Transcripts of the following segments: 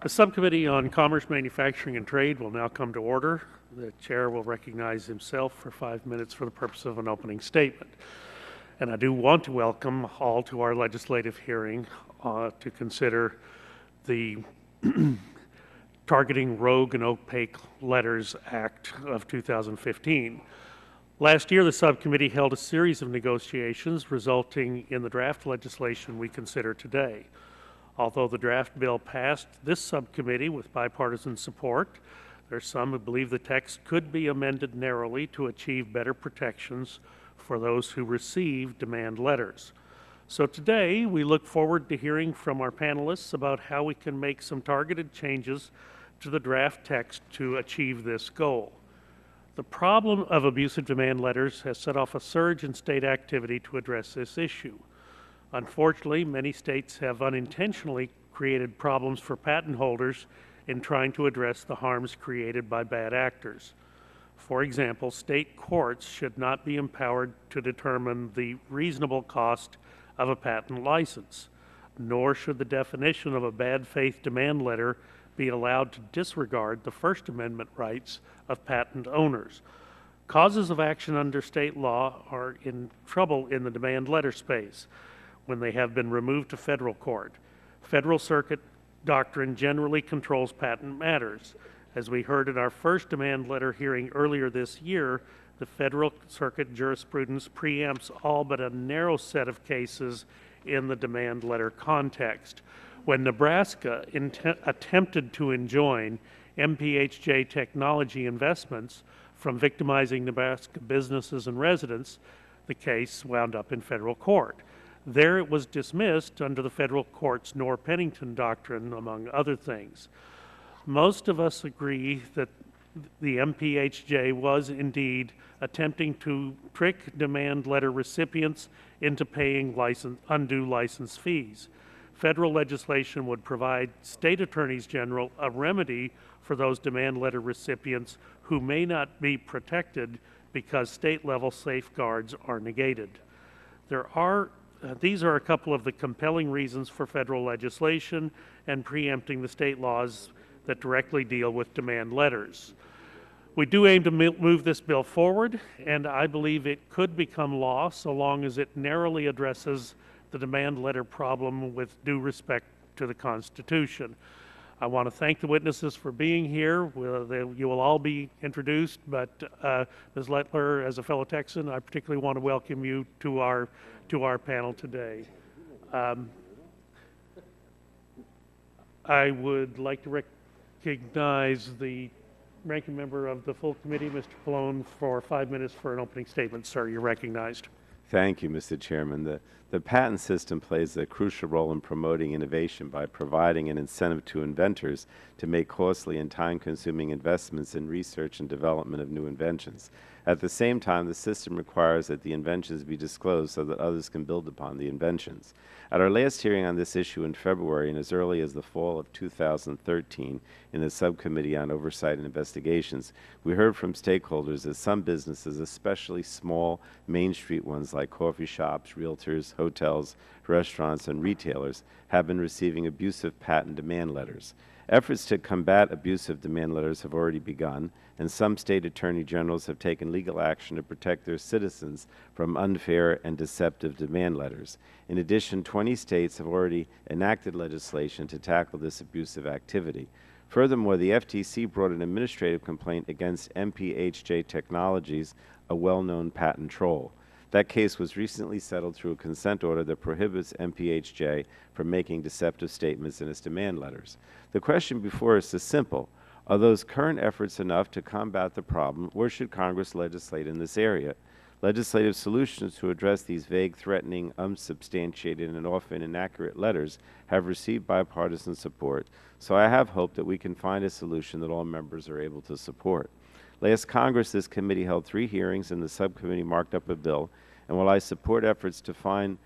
The Subcommittee on Commerce, Manufacturing, and Trade will now come to order. The Chair will recognize himself for 5 minutes for the purpose of an opening statement. And I do want to welcome all to our legislative hearing to consider the Targeting Rogue and Opaque Letters Act of 2015. Last year, the subcommittee held a series of negotiations resulting in the draft legislation we consider today. Although the draft bill passed this subcommittee with bipartisan support, there are some who believe the text could be amended narrowly to achieve better protections for those who receive demand letters. So today, we look forward to hearing from our panelists about how we can make some targeted changes to the draft text to achieve this goal. The problem of abusive demand letters has set off a surge in state activity to address this issue. Unfortunately, many states have unintentionally created problems for patent holders in trying to address the harms created by bad actors. For example, state courts should not be empowered to determine the reasonable cost of a patent license, nor should the definition of a bad faith demand letter be allowed to disregard the First Amendment rights of patent owners. Causes of action under state law are in trouble in the demand letter space when they have been removed to federal court. Federal Circuit doctrine generally controls patent matters. As we heard in our first demand letter hearing earlier this year, the Federal Circuit jurisprudence preempts all but a narrow set of cases in the demand letter context. When Nebraska attempted to enjoin MPHJ technology investments from victimizing Nebraska businesses and residents, the case wound up in federal court. There it was dismissed under the federal court's Noor-Pennington doctrine, among other things. Most of us agree that the MPHJ was indeed attempting to trick demand letter recipients into paying undue license fees. Federal legislation would provide state attorneys general a remedy for those demand letter recipients who may not be protected because state-level safeguards are negated. These are a couple of the compelling reasons for federal legislation and preempting the state laws that directly deal with demand letters. We do aim to move this bill forward, and I believe it could become law so long as it narrowly addresses the demand letter problem with due respect to the Constitution. I want to thank the witnesses for being here. You will all be introduced, but Ms. Lettler, as a fellow Texan, I particularly want to welcome you to our panel today. I would like to recognize the ranking member of the full committee, Mr. Pallone, for 5 minutes for an opening statement. Sir, you're recognized. Thank you, Mr. Chairman. The patent system plays a crucial role in promoting innovation by providing an incentive to inventors to make costly and time-consuming investments in research and development of new inventions. At the same time, the system requires that the inventions be disclosed so that others can build upon the inventions. At our last hearing on this issue in February and as early as the fall of 2013 in the Subcommittee on Oversight and Investigations, we heard from stakeholders that some businesses, especially small Main Street ones like coffee shops, realtors, hotels, restaurants, and retailers, have been receiving abusive patent demand letters. Efforts to combat abusive demand letters have already begun, and some state attorney generals have taken legal action to protect their citizens from unfair and deceptive demand letters. In addition, 20 states have already enacted legislation to tackle this abusive activity. Furthermore, the FTC brought an administrative complaint against MPHJ Technologies, a well-known patent troll. That case was recently settled through a consent order that prohibits MPHJ from making deceptive statements in its demand letters. The question before us is simple. Are those current efforts enough to combat the problem, or should Congress legislate in this area? Legislative solutions to address these vague, threatening, unsubstantiated, and often inaccurate letters have received bipartisan support, so I have hope that we can find a solution that all members are able to support. Last Congress, this committee held 3 hearings and the subcommittee marked up a bill, and while I support efforts to find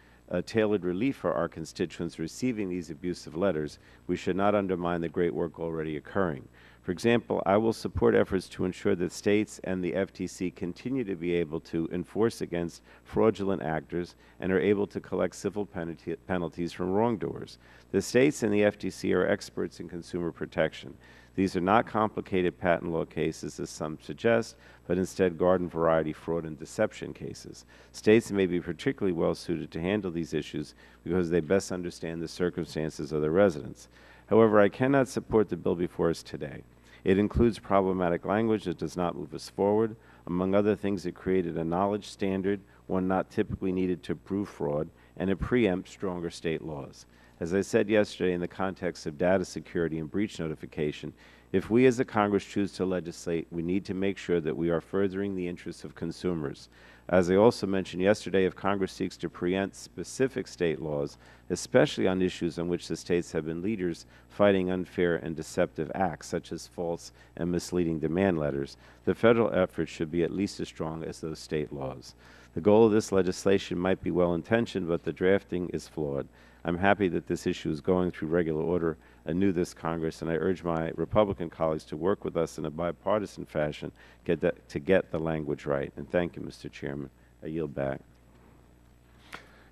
tailored relief for our constituents receiving these abusive letters, we should not undermine the great work already occurring. For example, I will support efforts to ensure that states and the FTC continue to be able to enforce against fraudulent actors and are able to collect civil penalties from wrongdoers. The states and the FTC are experts in consumer protection. These are not complicated patent law cases, as some suggest, but instead garden variety fraud and deception cases. States may be particularly well suited to handle these issues because they best understand the circumstances of their residents. However, I cannot support the bill before us today. It includes problematic language that does not move us forward. Among other things, it created a knowledge standard, one not typically needed to prove fraud, and it preempts stronger state laws. As I said yesterday in the context of data security and breach notification, if we as a Congress choose to legislate, we need to make sure that we are furthering the interests of consumers. As I also mentioned yesterday, if Congress seeks to preempt specific state laws, especially on issues on which the states have been leaders fighting unfair and deceptive acts, such as false and misleading demand letters, the federal effort should be at least as strong as those state laws. The goal of this legislation might be well-intentioned, but the drafting is flawed. I'm happy that this issue is going through regular order anew this Congress, and I urge my Republican colleagues to work with us in a bipartisan fashion to get the language right. And thank you, Mr. Chairman. I yield back.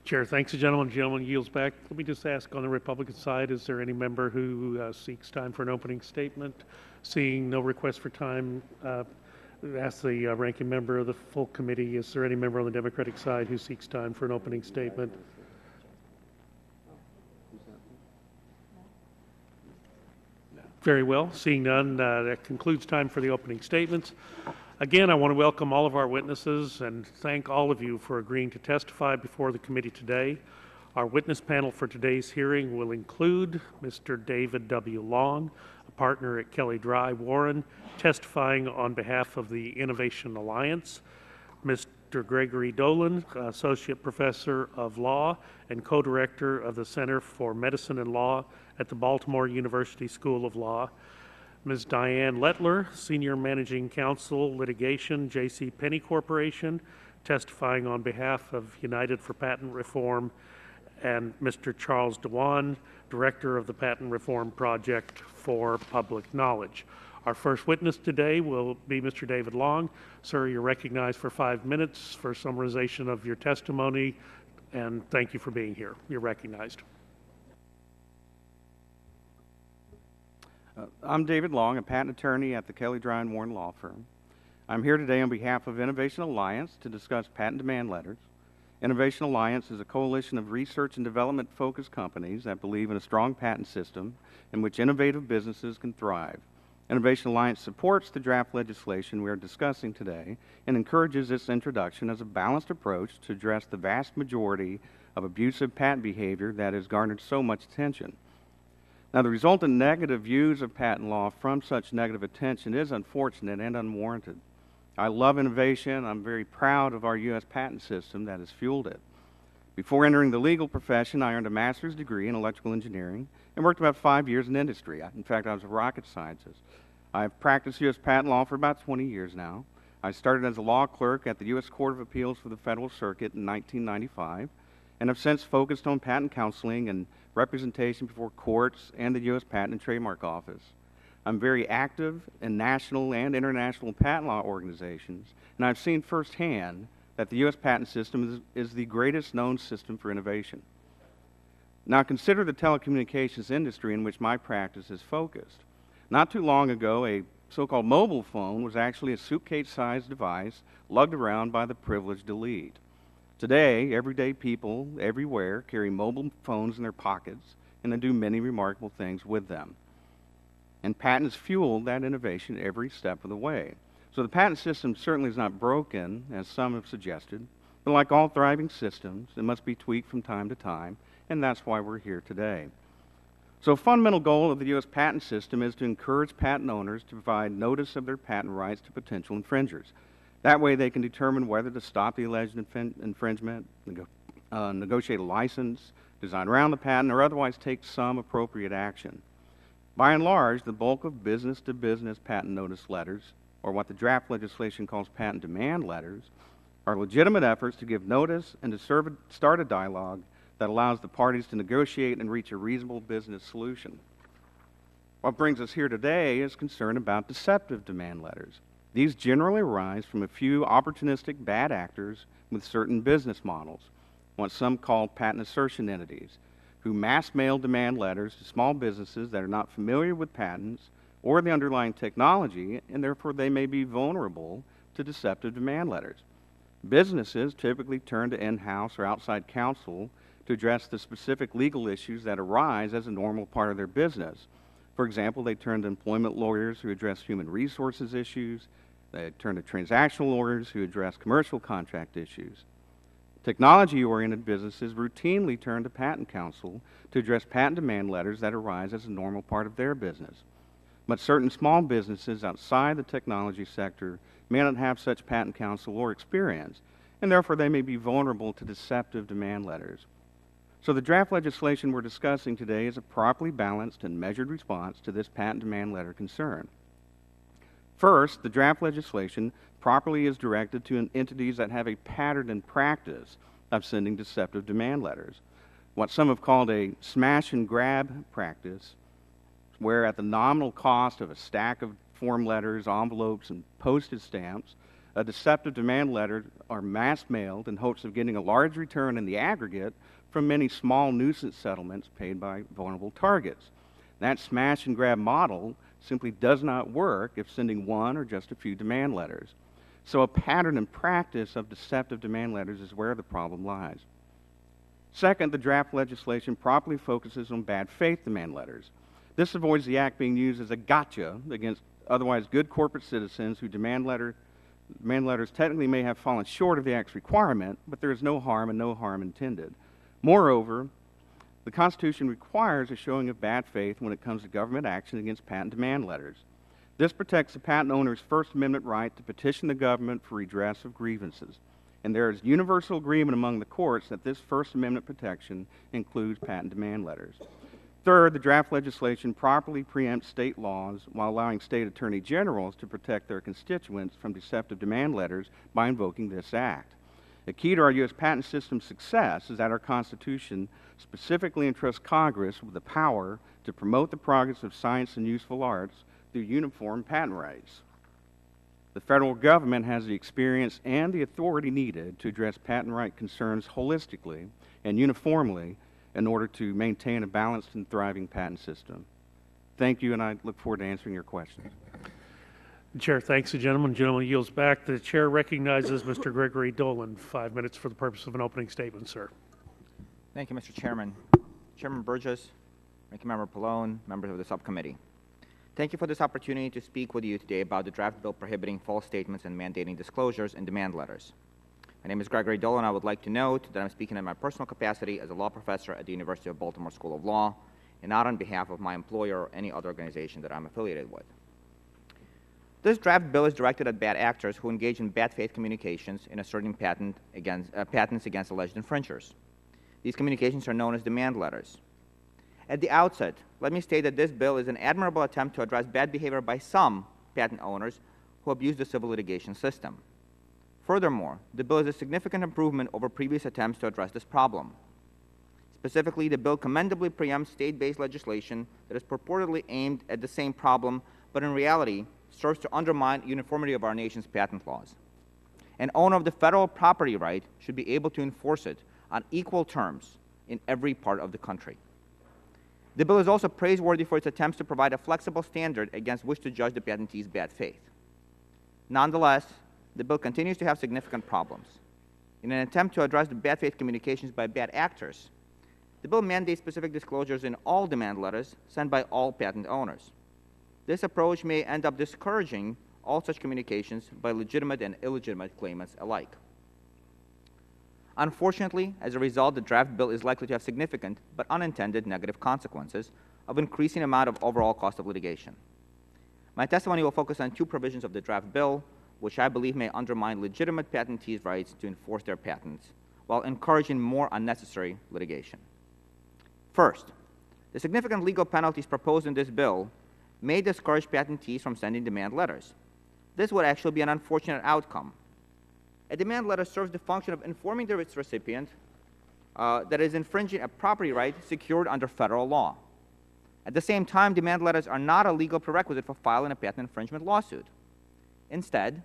Chair, thanks, the gentleman. The gentleman yields back. Let me just ask on the Republican side, is there any member who seeks time for an opening statement? Seeing no request for time, ask the ranking member of the full committee, is there any member on the Democratic side who seeks time for an opening statement? Very well. Seeing none, that concludes time for the opening statements. Again, I want to welcome all of our witnesses and thank all of you for agreeing to testify before the committee today. Our witness panel for today's hearing will include Mr. David W. Long, a partner at Kelly Dry Warren, testifying on behalf of the Innovation Alliance, Mr. Gregory Dolan, Associate Professor of Law and Co-Director of the Center for Medicine and Law at the Baltimore University School of Law, Ms. Diane Lettler, Senior Managing Counsel, Litigation, J.C. Penney Corporation, testifying on behalf of United for Patent Reform, and Mr. Charles Dewan, Director of the Patent Reform Project for Public Knowledge. Our first witness today will be Mr. David Long. Sir, you're recognized for 5 minutes for summarization of your testimony, and thank you for being here. You're recognized. I'm David Long, a patent attorney at the Kelly Dry Warren Law Firm. I'm here today on behalf of Innovation Alliance to discuss patent demand letters. Innovation Alliance is a coalition of research and development focused companies that believe in a strong patent system in which innovative businesses can thrive. Innovation Alliance supports the draft legislation we are discussing today and encourages its introduction as a balanced approach to address the vast majority of abusive patent behavior that has garnered so much attention. Now, the resultant negative views of patent law from such negative attention is unfortunate and unwarranted. I love innovation. I'm very proud of our U.S. patent system that has fueled it. Before entering the legal profession, I earned a master's degree in electrical engineering and worked about 5 years in industry. In fact, I was a rocket scientist. I've practiced U.S. patent law for about 20 years now. I started as a law clerk at the U.S. Court of Appeals for the Federal Circuit in 1995, and have since focused on patent counseling and representation before courts and the U.S. Patent and Trademark Office. I'm very active in national and international patent law organizations, and I've seen firsthand that the U.S. patent system is the greatest known system for innovation. Now consider the telecommunications industry in which my practice is focused. Not too long ago, a so-called mobile phone was actually a suitcase-sized device lugged around by the privileged elite. Today, everyday people everywhere carry mobile phones in their pockets, and they do many remarkable things with them. And patents fuel that innovation every step of the way. So the patent system certainly is not broken, as some have suggested, but like all thriving systems, it must be tweaked from time to time, and that's why we're here today. So a fundamental goal of the U.S. patent system is to encourage patent owners to provide notice of their patent rights to potential infringers. That way they can determine whether to stop the alleged infringement, negotiate a license, design around the patent, or otherwise take some appropriate action. By and large, the bulk of business-to-business patent notice letters, or what the draft legislation calls patent demand letters, are legitimate efforts to give notice and to start a dialogue that allows the parties to negotiate and reach a reasonable business solution. What brings us here today is concern about deceptive demand letters. These generally arise from a few opportunistic bad actors with certain business models, what some call patent assertion entities, who mass mail demand letters to small businesses that are not familiar with patents or the underlying technology, and therefore they may be vulnerable to deceptive demand letters. Businesses typically turn to in-house or outside counsel to address the specific legal issues that arise as a normal part of their business. For example, they turn to employment lawyers who address human resources issues. They turn to transactional lawyers who address commercial contract issues. Technology-oriented businesses routinely turn to patent counsel to address patent demand letters that arise as a normal part of their business. But certain small businesses outside the technology sector may not have such patent counsel or experience, and therefore they may be vulnerable to deceptive demand letters. So the draft legislation we're discussing today is a properly balanced and measured response to this patent demand letter concern. First, the draft legislation properly is directed to entities that have a pattern and practice of sending deceptive demand letters, what some have called a smash and grab practice, where at the nominal cost of a stack of form letters, envelopes, and postage stamps, a deceptive demand letter are mass mailed in hopes of getting a large return in the aggregate from many small nuisance settlements paid by vulnerable targets. That smash and grab model simply does not work if sending one or just a few demand letters. So a pattern and practice of deceptive demand letters is where the problem lies. Second, the draft legislation properly focuses on bad faith demand letters. This avoids the act being used as a gotcha against otherwise good corporate citizens who demand letters technically may have fallen short of the act's requirement, but there is no harm and no harm intended. Moreover, the Constitution requires a showing of bad faith when it comes to government action against patent demand letters. This protects the patent owner's First Amendment right to petition the government for redress of grievances. And there is universal agreement among the courts that this First Amendment protection includes patent demand letters. Third, the draft legislation properly preempts state laws while allowing state attorney generals to protect their constituents from deceptive demand letters by invoking this act. The key to our U.S. patent system's success is that our Constitution specifically entrusts Congress with the power to promote the progress of science and useful arts through uniform patent rights. The federal government has the experience and the authority needed to address patent right concerns holistically and uniformly in order to maintain a balanced and thriving patent system. Thank you, and I look forward to answering your questions. The chair thanks the gentleman. The gentleman yields back. The chair recognizes Mr. Gregory Dolan. 5 minutes for the purpose of an opening statement, sir. Thank you, Mr. Chairman. Chairman Burgess, Ranking Member Pallone, members of the subcommittee. Thank you for this opportunity to speak with you today about the draft bill prohibiting false statements and mandating disclosures in demand letters. My name is Gregory Dolan. I would like to note that I'm speaking in my personal capacity as a law professor at the University of Baltimore School of Law, and not on behalf of my employer or any other organization that I'm affiliated with. This draft bill is directed at bad actors who engage in bad faith communications in asserting patents against alleged infringers. These communications are known as demand letters. At the outset, let me state that this bill is an admirable attempt to address bad behavior by some patent owners who abuse the civil litigation system. Furthermore, the bill is a significant improvement over previous attempts to address this problem. Specifically, the bill commendably preempts state-based legislation that is purportedly aimed at the same problem, but in reality serves to undermine uniformity of our nation's patent laws. An owner of the federal property right should be able to enforce it on equal terms in every part of the country. The bill is also praiseworthy for its attempts to provide a flexible standard against which to judge the patentee's bad faith. Nonetheless, the bill continues to have significant problems. In an attempt to address the bad faith communications by bad actors, the bill mandates specific disclosures in all demand letters sent by all patent owners. This approach may end up discouraging all such communications by legitimate and illegitimate claimants alike. Unfortunately, as a result, the draft bill is likely to have significant but unintended negative consequences of increasing amount of overall cost of litigation. My testimony will focus on two provisions of the draft bill, which I believe may undermine legitimate patentees' rights to enforce their patents, while encouraging more unnecessary litigation. First, the significant legal penalties proposed in this bill may discourage patentees from sending demand letters. This would actually be an unfortunate outcome. A demand letter serves the function of informing its recipient that is infringing a property right secured under federal law. At the same time, demand letters are not a legal prerequisite for filing a patent infringement lawsuit. Instead,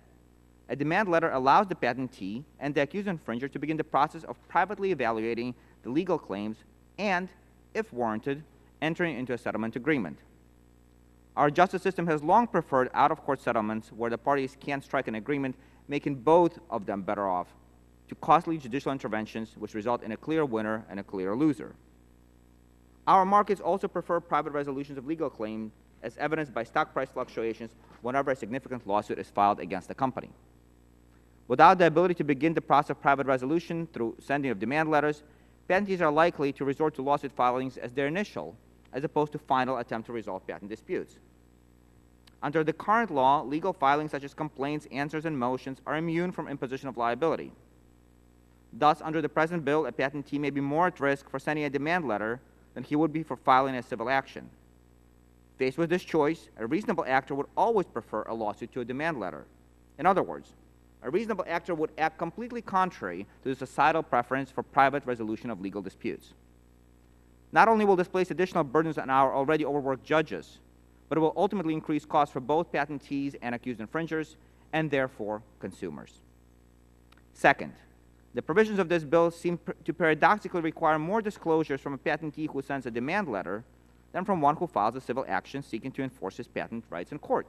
a demand letter allows the patentee and the accused infringer to begin the process of privately evaluating the legal claims and, if warranted, entering into a settlement agreement. Our justice system has long preferred out-of-court settlements where the parties can strike an agreement, making both of them better off, to costly judicial interventions which result in a clear winner and a clear loser. Our markets also prefer private resolutions of legal claims, as evidenced by stock price fluctuations whenever a significant lawsuit is filed against a company. Without the ability to begin the process of private resolution through sending of demand letters, patentees are likely to resort to lawsuit filings as their initial, as opposed to final attempt to resolve patent disputes. Under the current law, legal filings such as complaints, answers, and motions are immune from imposition of liability. Thus, under the present bill, a patentee may be more at risk for sending a demand letter than he would be for filing a civil action. Faced with this choice, a reasonable actor would always prefer a lawsuit to a demand letter. In other words, a reasonable actor would act completely contrary to the societal preference for private resolution of legal disputes. Not only will this place additional burdens on our already overworked judges, but it will ultimately increase costs for both patentees and accused infringers, and therefore consumers. Second, the provisions of this bill seem to paradoxically require more disclosures from a patentee who sends a demand letter than from one who files a civil action seeking to enforce his patent rights in court.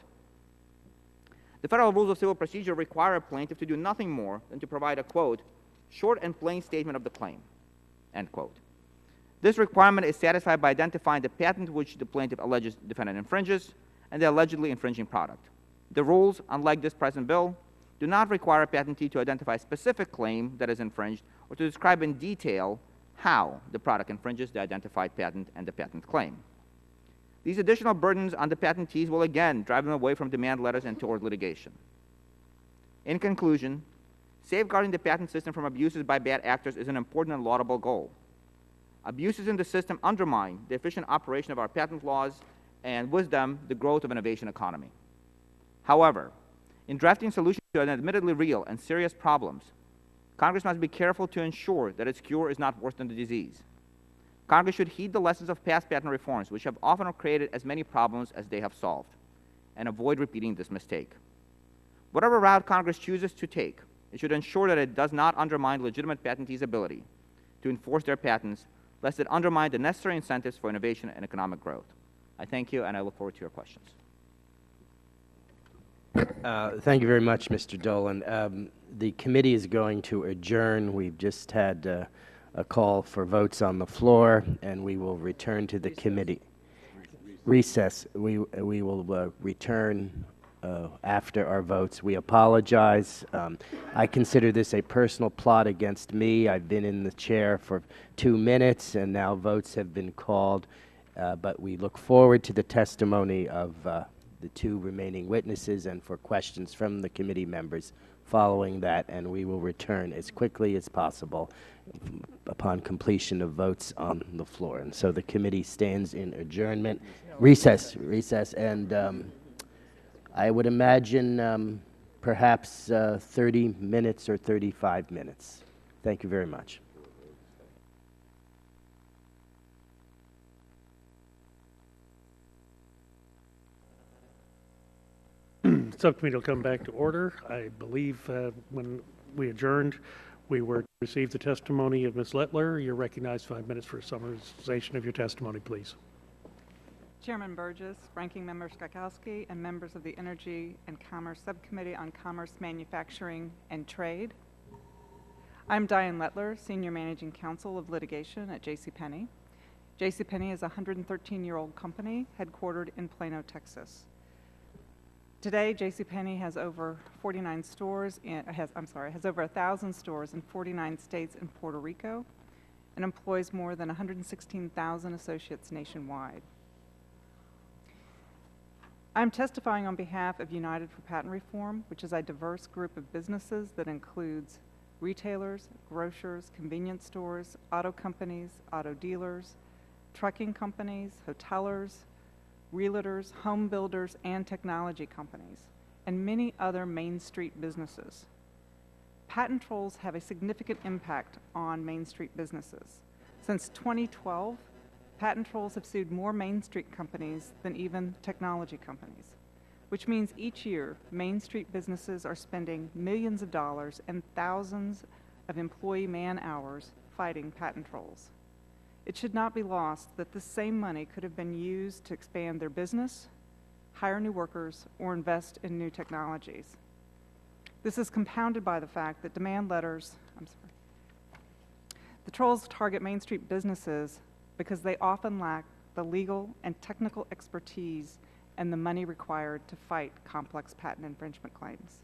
The Federal Rules of Civil Procedure require a plaintiff to do nothing more than to provide a, quote, short and plain statement of the claim, end quote. This requirement is satisfied by identifying the patent which the plaintiff alleges defendant infringes and the allegedly infringing product. The rules, unlike this present bill, do not require a patentee to identify a specific claim that is infringed or to describe in detail how the product infringes the identified patent and the patent claim. These additional burdens on the patentees will again drive them away from demand letters and toward litigation. In conclusion, safeguarding the patent system from abuses by bad actors is an important and laudable goal. Abuses in the system undermine the efficient operation of our patent laws and, with them, the growth of an innovation economy. However, in drafting solutions to an admittedly real and serious problems, Congress must be careful to ensure that its cure is not worse than the disease. Congress should heed the lessons of past patent reforms, which have often created as many problems as they have solved, and avoid repeating this mistake. Whatever route Congress chooses to take, it should ensure that it does not undermine legitimate patentees' ability to enforce their patents, lest it undermine the necessary incentives for innovation and economic growth. I thank you, and I look forward to your questions. Thank you very much, Mr. Dolan. The committee is going to adjourn. We've just had a call for votes on the floor, and we will return to the committee. Recess. We will return after our votes. We apologize. I consider this a personal plot against me. I've been in the chair for 2 minutes, and now votes have been called. But we look forward to the testimony of the 2 remaining witnesses and for questions from the committee members following that, and we will return as quickly as possible upon completion of votes on the floor. And so the committee stands in adjournment. Recess, and I would imagine perhaps 30 minutes or 35 minutes. Thank you very much. Subcommittee will come back to order. I believe when we adjourned, we were to receive the testimony of Ms. Lettler. You're recognized 5 minutes for a summarization of your testimony, please. Chairman Burgess, Ranking Member Skakowski, and members of the Energy and Commerce Subcommittee on Commerce, Manufacturing, and Trade. I'm Diane Lettler, Senior Managing Counsel of Litigation at JCPenney. JCPenney is a 113-year-old company headquartered in Plano, Texas. Today, JCPenney has over 49 stores, has over 1,000 stores in 49 states and Puerto Rico, and employs more than 116,000 associates nationwide. I'm testifying on behalf of United for Patent Reform, which is a diverse group of businesses that includes retailers, grocers, convenience stores, auto companies, auto dealers, trucking companies, hotelers, realtors, home builders, and technology companies, and many other Main Street businesses. Patent trolls have a significant impact on Main Street businesses. Since 2012, patent trolls have sued more Main Street companies than even technology companies, which means each year Main Street businesses are spending millions of dollars and thousands of employee man-hours fighting patent trolls. It should not be lost that this same money could have been used to expand their business, hire new workers, or invest in new technologies. This is compounded by the fact that demand letters, the trolls target Main Street businesses because they often lack the legal and technical expertise and the money required to fight complex patent infringement claims.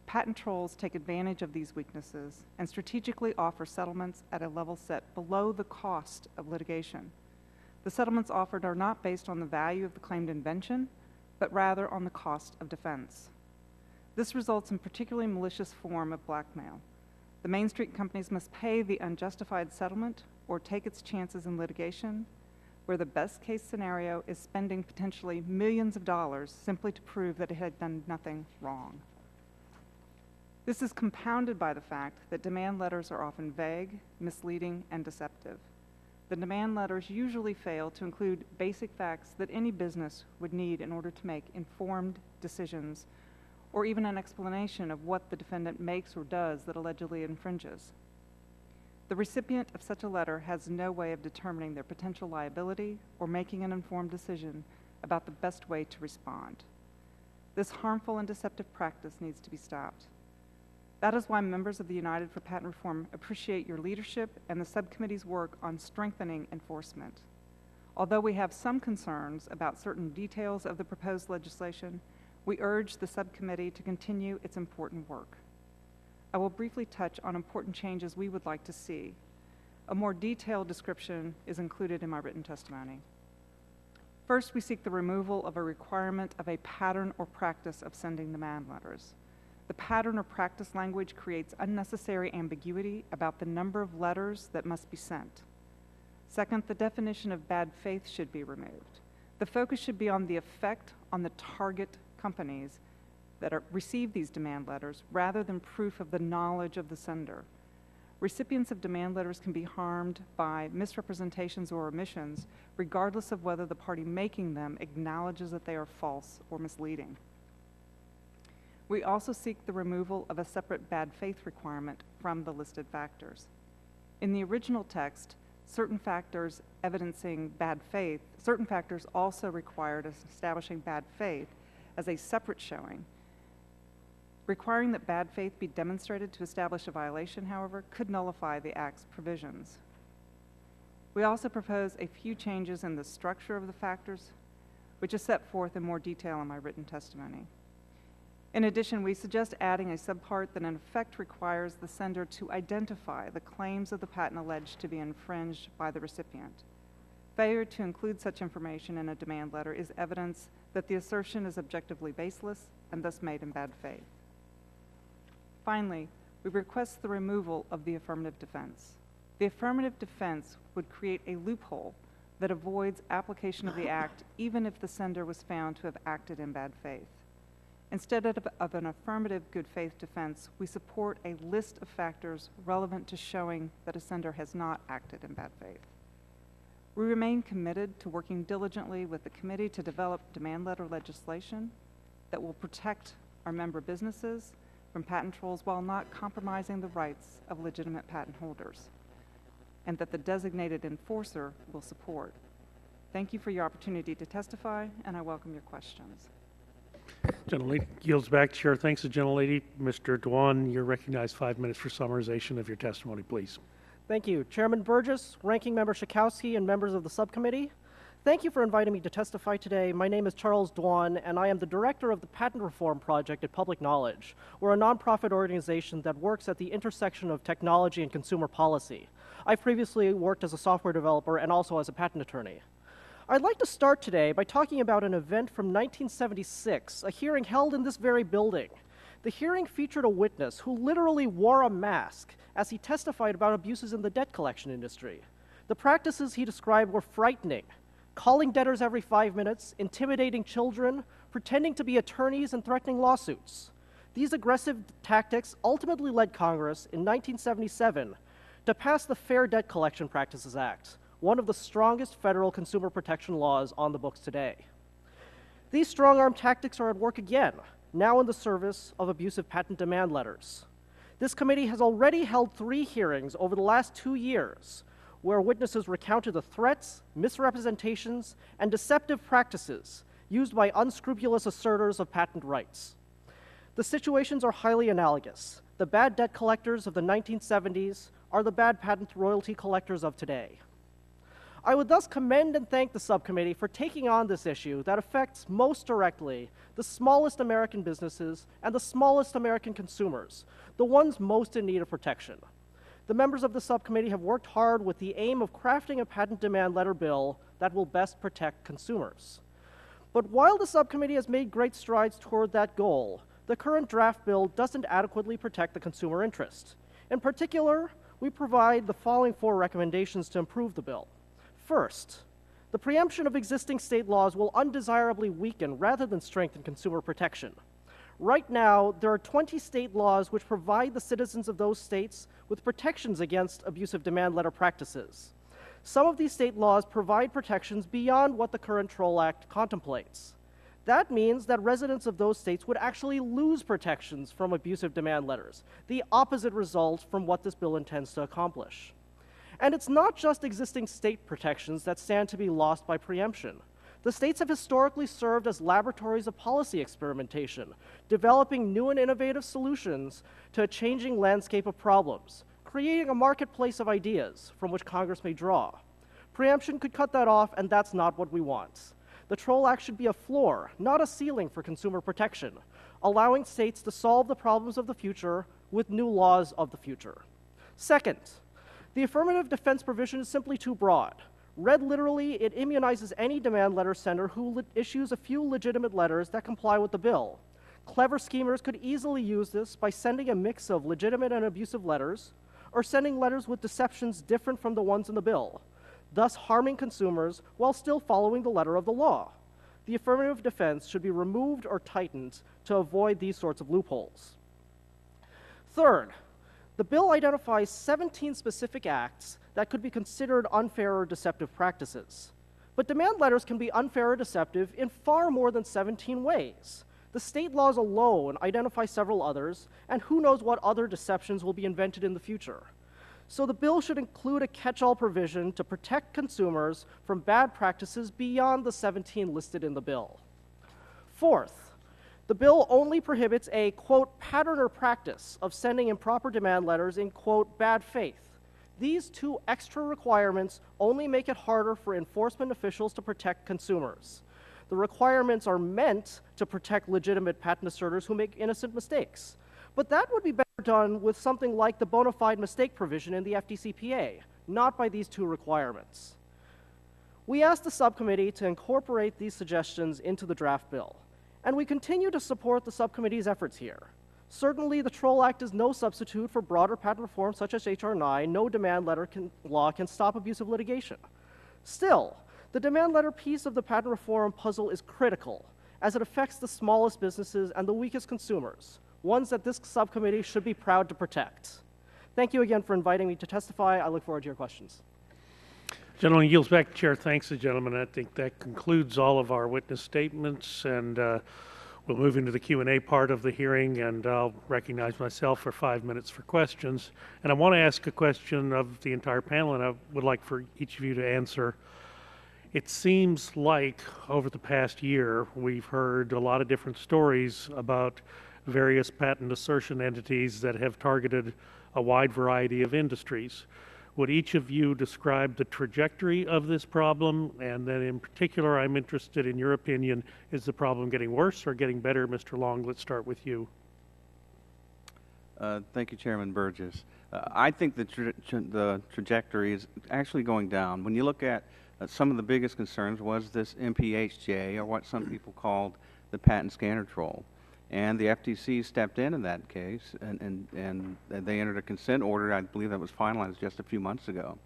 Patent trolls take advantage of these weaknesses and strategically offer settlements at a level set below the cost of litigation. The settlements offered are not based on the value of the claimed invention, but rather on the cost of defense. This results in particularly malicious form of blackmail. The Main Street companies must pay the unjustified settlement or take its chances in litigation, where the best case scenario is spending potentially millions of dollars simply to prove that it had done nothing wrong. This is compounded by the fact that demand letters are often vague, misleading, and deceptive. The demand letters usually fail to include basic facts that any business would need in order to make informed decisions, or even an explanation of what the defendant makes or does that allegedly infringes. The recipient of such a letter has no way of determining their potential liability or making an informed decision about the best way to respond. This harmful and deceptive practice needs to be stopped. That is why members of the United for Patent Reform appreciate your leadership and the subcommittee's work on strengthening enforcement. Although we have some concerns about certain details of the proposed legislation, we urge the subcommittee to continue its important work. I will briefly touch on important changes we would like to see. A more detailed description is included in my written testimony. First, we seek the removal of a requirement of a pattern or practice of sending demand letters. The pattern or practice language creates unnecessary ambiguity about the number of letters that must be sent. Second, the definition of bad faith should be removed. The focus should be on the effect on the target companies that receive these demand letters rather than proof of the knowledge of the sender. Recipients of demand letters can be harmed by misrepresentations or omissions regardless of whether the party making them acknowledges that they are false or misleading. We also seek the removal of a separate bad faith requirement from the listed factors. In the original text, certain factors also required establishing bad faith as a separate showing. Requiring that bad faith be demonstrated to establish a violation, however, could nullify the Act's provisions. We also propose a few changes in the structure of the factors, which is set forth in more detail in my written testimony. In addition, we suggest adding a subpart that in effect requires the sender to identify the claims of the patent alleged to be infringed by the recipient. Failure to include such information in a demand letter is evidence that the assertion is objectively baseless and thus made in bad faith. Finally, we request the removal of the affirmative defense. The affirmative defense would create a loophole that avoids application of the Act even if the sender was found to have acted in bad faith. Instead of an affirmative good faith defense, we support a list of factors relevant to showing that a sender has not acted in bad faith. We remain committed to working diligently with the committee to develop demand letter legislation that will protect our member businesses from patent trolls while not compromising the rights of legitimate patent holders, and that the designated enforcer will support. Thank you for your opportunity to testify, and I welcome your questions. Gentlelady yields back. Chair thanks the gentlelady. Mr. Dwan, you're recognized 5 minutes for summarization of your testimony, please. Thank you. Chairman Burgess, Ranking Member Schakowsky, and members of the subcommittee. Thank you for inviting me to testify today. My name is Charles Dwan, and I am the director of the Patent Reform Project at Public Knowledge. We're a nonprofit organization that works at the intersection of technology and consumer policy. I've previously worked as a software developer and also as a patent attorney. I'd like to start today by talking about an event from 1976, a hearing held in this very building. The hearing featured a witness who literally wore a mask as he testified about abuses in the debt collection industry. The practices he described were frightening: calling debtors every 5 minutes, intimidating children, pretending to be attorneys, and threatening lawsuits. These aggressive tactics ultimately led Congress in 1977 to pass the Fair Debt Collection Practices Act, one of the strongest federal consumer protection laws on the books today. These strong-arm tactics are at work again, now in the service of abusive patent demand letters. This committee has already held 3 hearings over the last 2 years where witnesses recounted the threats, misrepresentations, and deceptive practices used by unscrupulous asserters of patent rights. The situations are highly analogous. The bad debt collectors of the 1970s are the bad patent royalty collectors of today. I would thus commend and thank the subcommittee for taking on this issue that affects most directly the smallest American businesses and the smallest American consumers, the ones most in need of protection. The members of the subcommittee have worked hard with the aim of crafting a patent demand letter bill that will best protect consumers. But while the subcommittee has made great strides toward that goal, the current draft bill doesn't adequately protect the consumer interest. In particular, we provide the following 4 recommendations to improve the bill. First, the preemption of existing state laws will undesirably weaken rather than strengthen consumer protection. Right now, there are 20 state laws which provide the citizens of those states with protections against abusive demand letter practices. Some of these state laws provide protections beyond what the current TROL Act contemplates. That means that residents of those states would actually lose protections from abusive demand letters, the opposite result from what this bill intends to accomplish. And it's not just existing state protections that stand to be lost by preemption. The states have historically served as laboratories of policy experimentation, developing new and innovative solutions to a changing landscape of problems, creating a marketplace of ideas from which Congress may draw. Preemption could cut that off, and that's not what we want. The TROL Act should be a floor, not a ceiling for consumer protection, allowing states to solve the problems of the future with new laws of the future. Second, the affirmative defense provision is simply too broad. Read literally, it immunizes any demand letter sender who issues a few legitimate letters that comply with the bill. Clever schemers could easily use this by sending a mix of legitimate and abusive letters, or sending letters with deceptions different from the ones in the bill, thus harming consumers while still following the letter of the law. The affirmative defense should be removed or tightened to avoid these sorts of loopholes. Third, the bill identifies 17 specific acts that could be considered unfair or deceptive practices. But demand letters can be unfair or deceptive in far more than 17 ways. The state laws alone identify several others, and who knows what other deceptions will be invented in the future. So the bill should include a catch-all provision to protect consumers from bad practices beyond the 17 listed in the bill. Fourth, the bill only prohibits a, quote, pattern or practice of sending improper demand letters in, quote, bad faith. These 2 extra requirements only make it harder for enforcement officials to protect consumers. The requirements are meant to protect legitimate patent asserters who make innocent mistakes. But that would be better done with something like the bona fide mistake provision in the FDCPA, not by these 2 requirements. We asked the subcommittee to incorporate these suggestions into the draft bill, and we continue to support the subcommittee's efforts here. Certainly, the TROL Act is no substitute for broader patent reform such as H.R. 9. No demand letter law can stop abusive litigation. Still, the demand letter piece of the patent reform puzzle is critical, as it affects the smallest businesses and the weakest consumers, ones that this subcommittee should be proud to protect. Thank you again for inviting me to testify. I look forward to your questions. Gentleman yields back. Chair thanks the gentleman. I think that concludes all of our witness statements, and we'll move into the Q&A part of the hearing, and I'll recognize myself for 5 minutes for questions. And I want to ask a question of the entire panel, and I would like for each of you to answer. It seems like over the past year, we've heard a lot of different stories about various patent assertion entities that have targeted a wide variety of industries. Would each of you describe the trajectory of this problem? And then in particular, I'm interested in your opinion, is the problem getting worse or getting better? Mr. Long, let's start with you. Thank you, Chairman Burgess. I think the trajectory is actually going down. When you look at some of the biggest concerns was this MPHJ, or what some people called the patent scanner troll. And the FTC stepped in that case, and they entered a consent order. I believe that was finalized just a few months ago.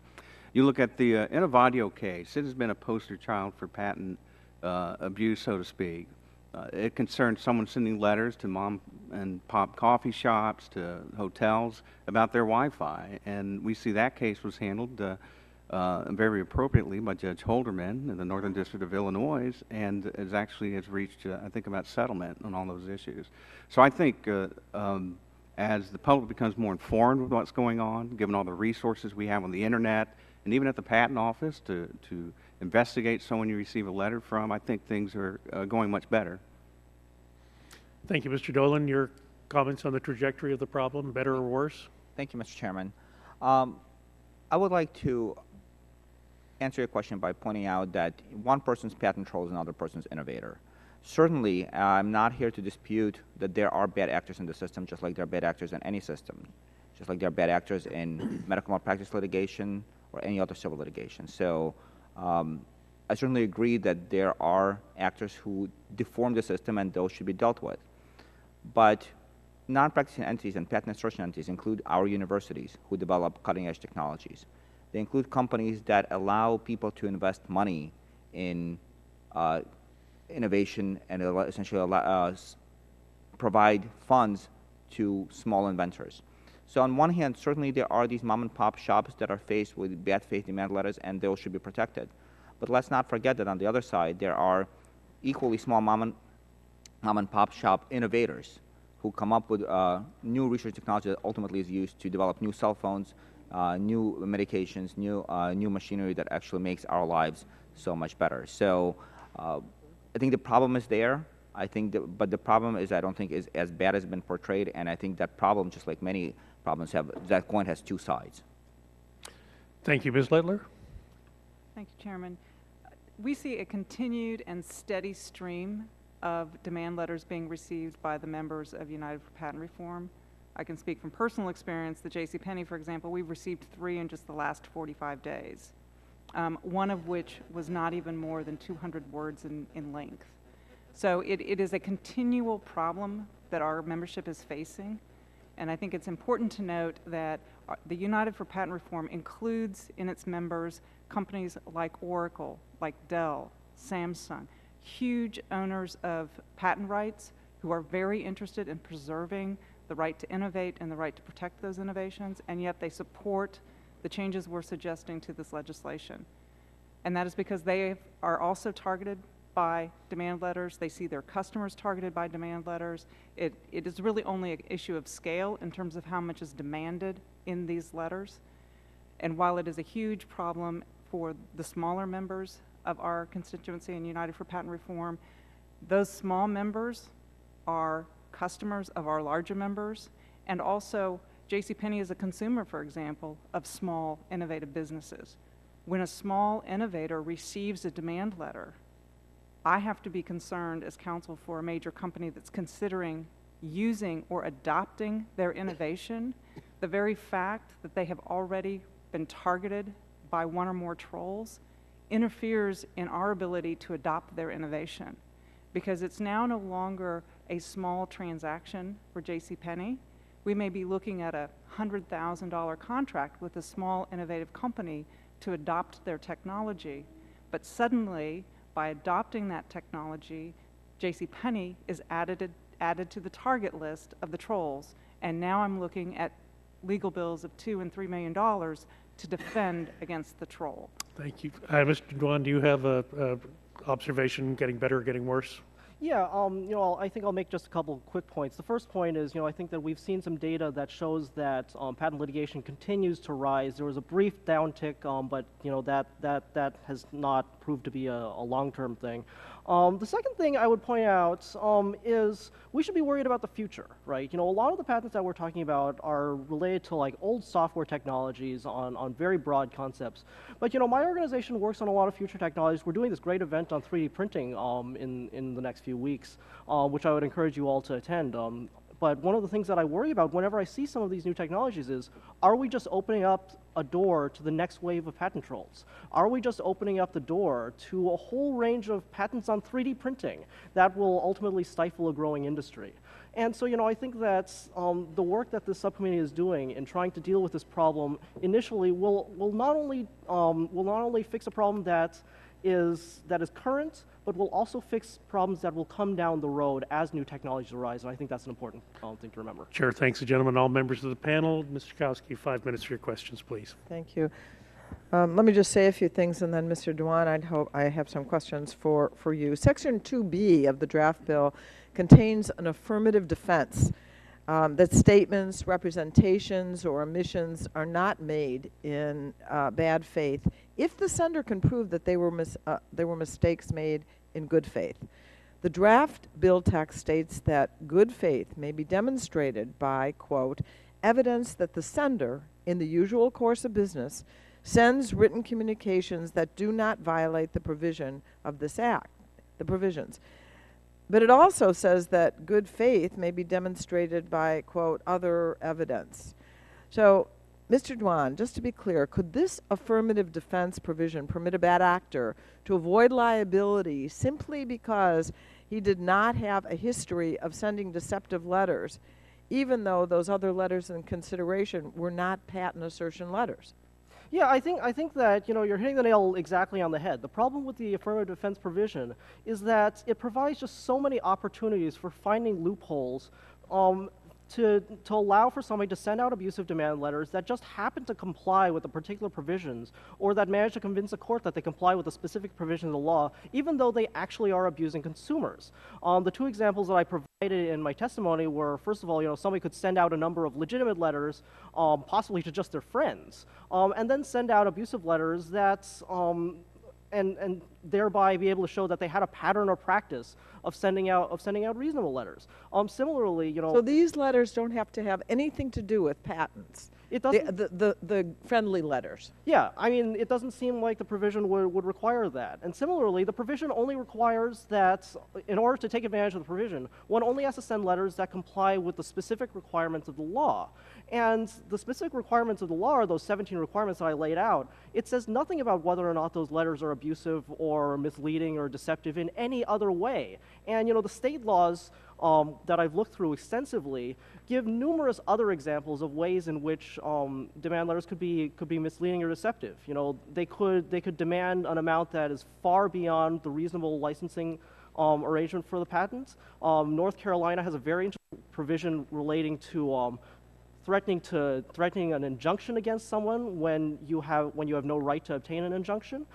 You look at the Innovadio case. It has been a poster child for patent abuse, so to speak. It concerned someone sending letters to mom and pop coffee shops, to hotels about their Wi-Fi. And we see that case was handled very appropriately by Judge Holderman in the Northern District of Illinois, and has reached, I think, about settlement on all those issues. So I think as the public becomes more informed with what's going on, given all the resources we have on the internet, and even at the patent office to investigate someone you receive a letter from, I think things are going much better. Thank you, Mr. Dolan. Your comments on the trajectory of the problem, better or worse? Thank you, Mr. Chairman. I would like to answer your question by pointing out that one person's patent troll is another person's innovator. Certainly, I'm not here to dispute that there are bad actors in the system, just like there are bad actors in any system, just like there are bad actors in medical malpractice litigation or any other civil litigation. So I certainly agree that there are actors who deform the system, and those should be dealt with. But non-practicing entities and patent assertion entities include our universities, who develop cutting-edge technologies. They include companies that allow people to invest money in innovation and essentially provide funds to small inventors. So on one hand, certainly there are these mom-and-pop shops that are faced with bad faith demand letters, and those should be protected. But let's not forget that on the other side, there are equally small mom-and-pop shop innovators who come up with new research technology that ultimately is used to develop new cell phones, new medications, new machinery that actually makes our lives so much better. So I think the problem is there. But the problem is, I don't think is as bad as been portrayed, and I think that problem, just like many problems that coin has two sides. Thank you, Ms. Littler. Thank you, Chairman. We see a continued and steady stream of demand letters being received by the members of United for Patent Reform. I can speak from personal experience. The JCPenney, for example, we've received 3 in just the last 45 days, one of which was not even more than 200 words in length. So it is a continual problem that our membership is facing, and I think it's important to note that the United for Patent Reform includes in its members companies like Oracle, like Dell, Samsung, huge owners of patent rights who are very interested in preserving the right to innovate and the right to protect those innovations, and yet they support the changes we're suggesting to this legislation. And that is because they are also targeted by demand letters. They see their customers targeted by demand letters. It is really only an issue of scale in terms of how much is demanded in these letters. And while it is a huge problem for the smaller members of our constituency in United for Patent Reform, those small members are customers of our larger members, and also JCPenney is a consumer, for example, of small innovative businesses. When a small innovator receives a demand letter, I have to be concerned as counsel for a major company that's considering using or adopting their innovation. The very fact that they have already been targeted by one or more trolls interferes in our ability to adopt their innovation, because it's now no longer a small transaction for JCPenney. We may be looking at a $100,000 contract with a small innovative company to adopt their technology, but suddenly, by adopting that technology, JCPenney is added to the target list of the trolls, and now I'm looking at legal bills of $2 and $3 million to defend against the troll. Thank you. Mr. Dwan, do you have a observation, getting better or getting worse? Yeah, I think I'll make just a couple of quick points. The first point is, I think that we've seen some data that shows that patent litigation continues to rise. There was a brief downtick, but that has not proved to be a long-term thing. The second thing I would point out is we should be worried about the future, right? A lot of the patents that we're talking about are related to like old software technologies on very broad concepts. But my organization works on a lot of future technologies. We're doing this great event on 3D printing in the next few weeks, which I would encourage you all to attend. But one of the things that I worry about whenever I see some of these new technologies is, are we just opening up a door to the next wave of patent trolls? Are we just opening up the door to a whole range of patents on 3D printing that will ultimately stifle a growing industry? And so, I think that the work that this subcommittee is doing in trying to deal with this problem initially will not only fix a problem that is current, but will also fix problems that will come down the road as new technologies arise, and I think that's an important thing to remember. Chair, thanks, gentlemen. All members of the panel, Mr. Kowski, 5 minutes for your questions, please. Thank you. Let me just say a few things, and then Mr. Dewan, I have some questions for you. Section 2B of the draft bill contains an affirmative defense that statements, representations, or omissions are not made in bad faith if the sender can prove that they were mistakes made in good faith. The draft bill text states that good faith may be demonstrated by, quote, evidence that the sender, in the usual course of business, sends written communications that do not violate the provision of this act, the provisions. But it also says that good faith may be demonstrated by, quote, other evidence. So, Mr. Dwan, just to be clear, could this affirmative defense provision permit a bad actor to avoid liability simply because he did not have a history of sending deceptive letters, even though those other letters in consideration were not patent assertion letters? Yeah, I think that, you know, you're hitting the nail exactly on the head. The problem with the affirmative defense provision is that it provides just so many opportunities for finding loopholes to allow for somebody to send out abusive demand letters that just happen to comply with the particular provisions, or that manage to convince a court that they comply with a specific provision of the law, even though they actually are abusing consumers. The two examples that I provided in my testimony were, first of all, you know, somebody could send out a number of legitimate letters, possibly to just their friends, and then send out abusive letters that and thereby be able to show that they had a pattern or practice of sending out reasonable letters. Similarly, you know. So these letters don't have to have anything to do with patents. It doesn't. The friendly letters. Yeah, I mean, it doesn't seem like the provision would require that. And similarly, the provision only requires that, in order to take advantage of the provision, one only has to send letters that comply with the specific requirements of the law. And the specific requirements of the law are those 17 requirements that I laid out. It says nothing about whether or not those letters are abusive or misleading or deceptive in any other way. And, you know, the state laws that I've looked through extensively give numerous other examples of ways in which demand letters could be misleading or deceptive. You know, they could demand an amount that is far beyond the reasonable licensing arrangement for the patent. North Carolina has a very interesting provision relating to threatening an injunction against someone when you have no right to obtain an injunction.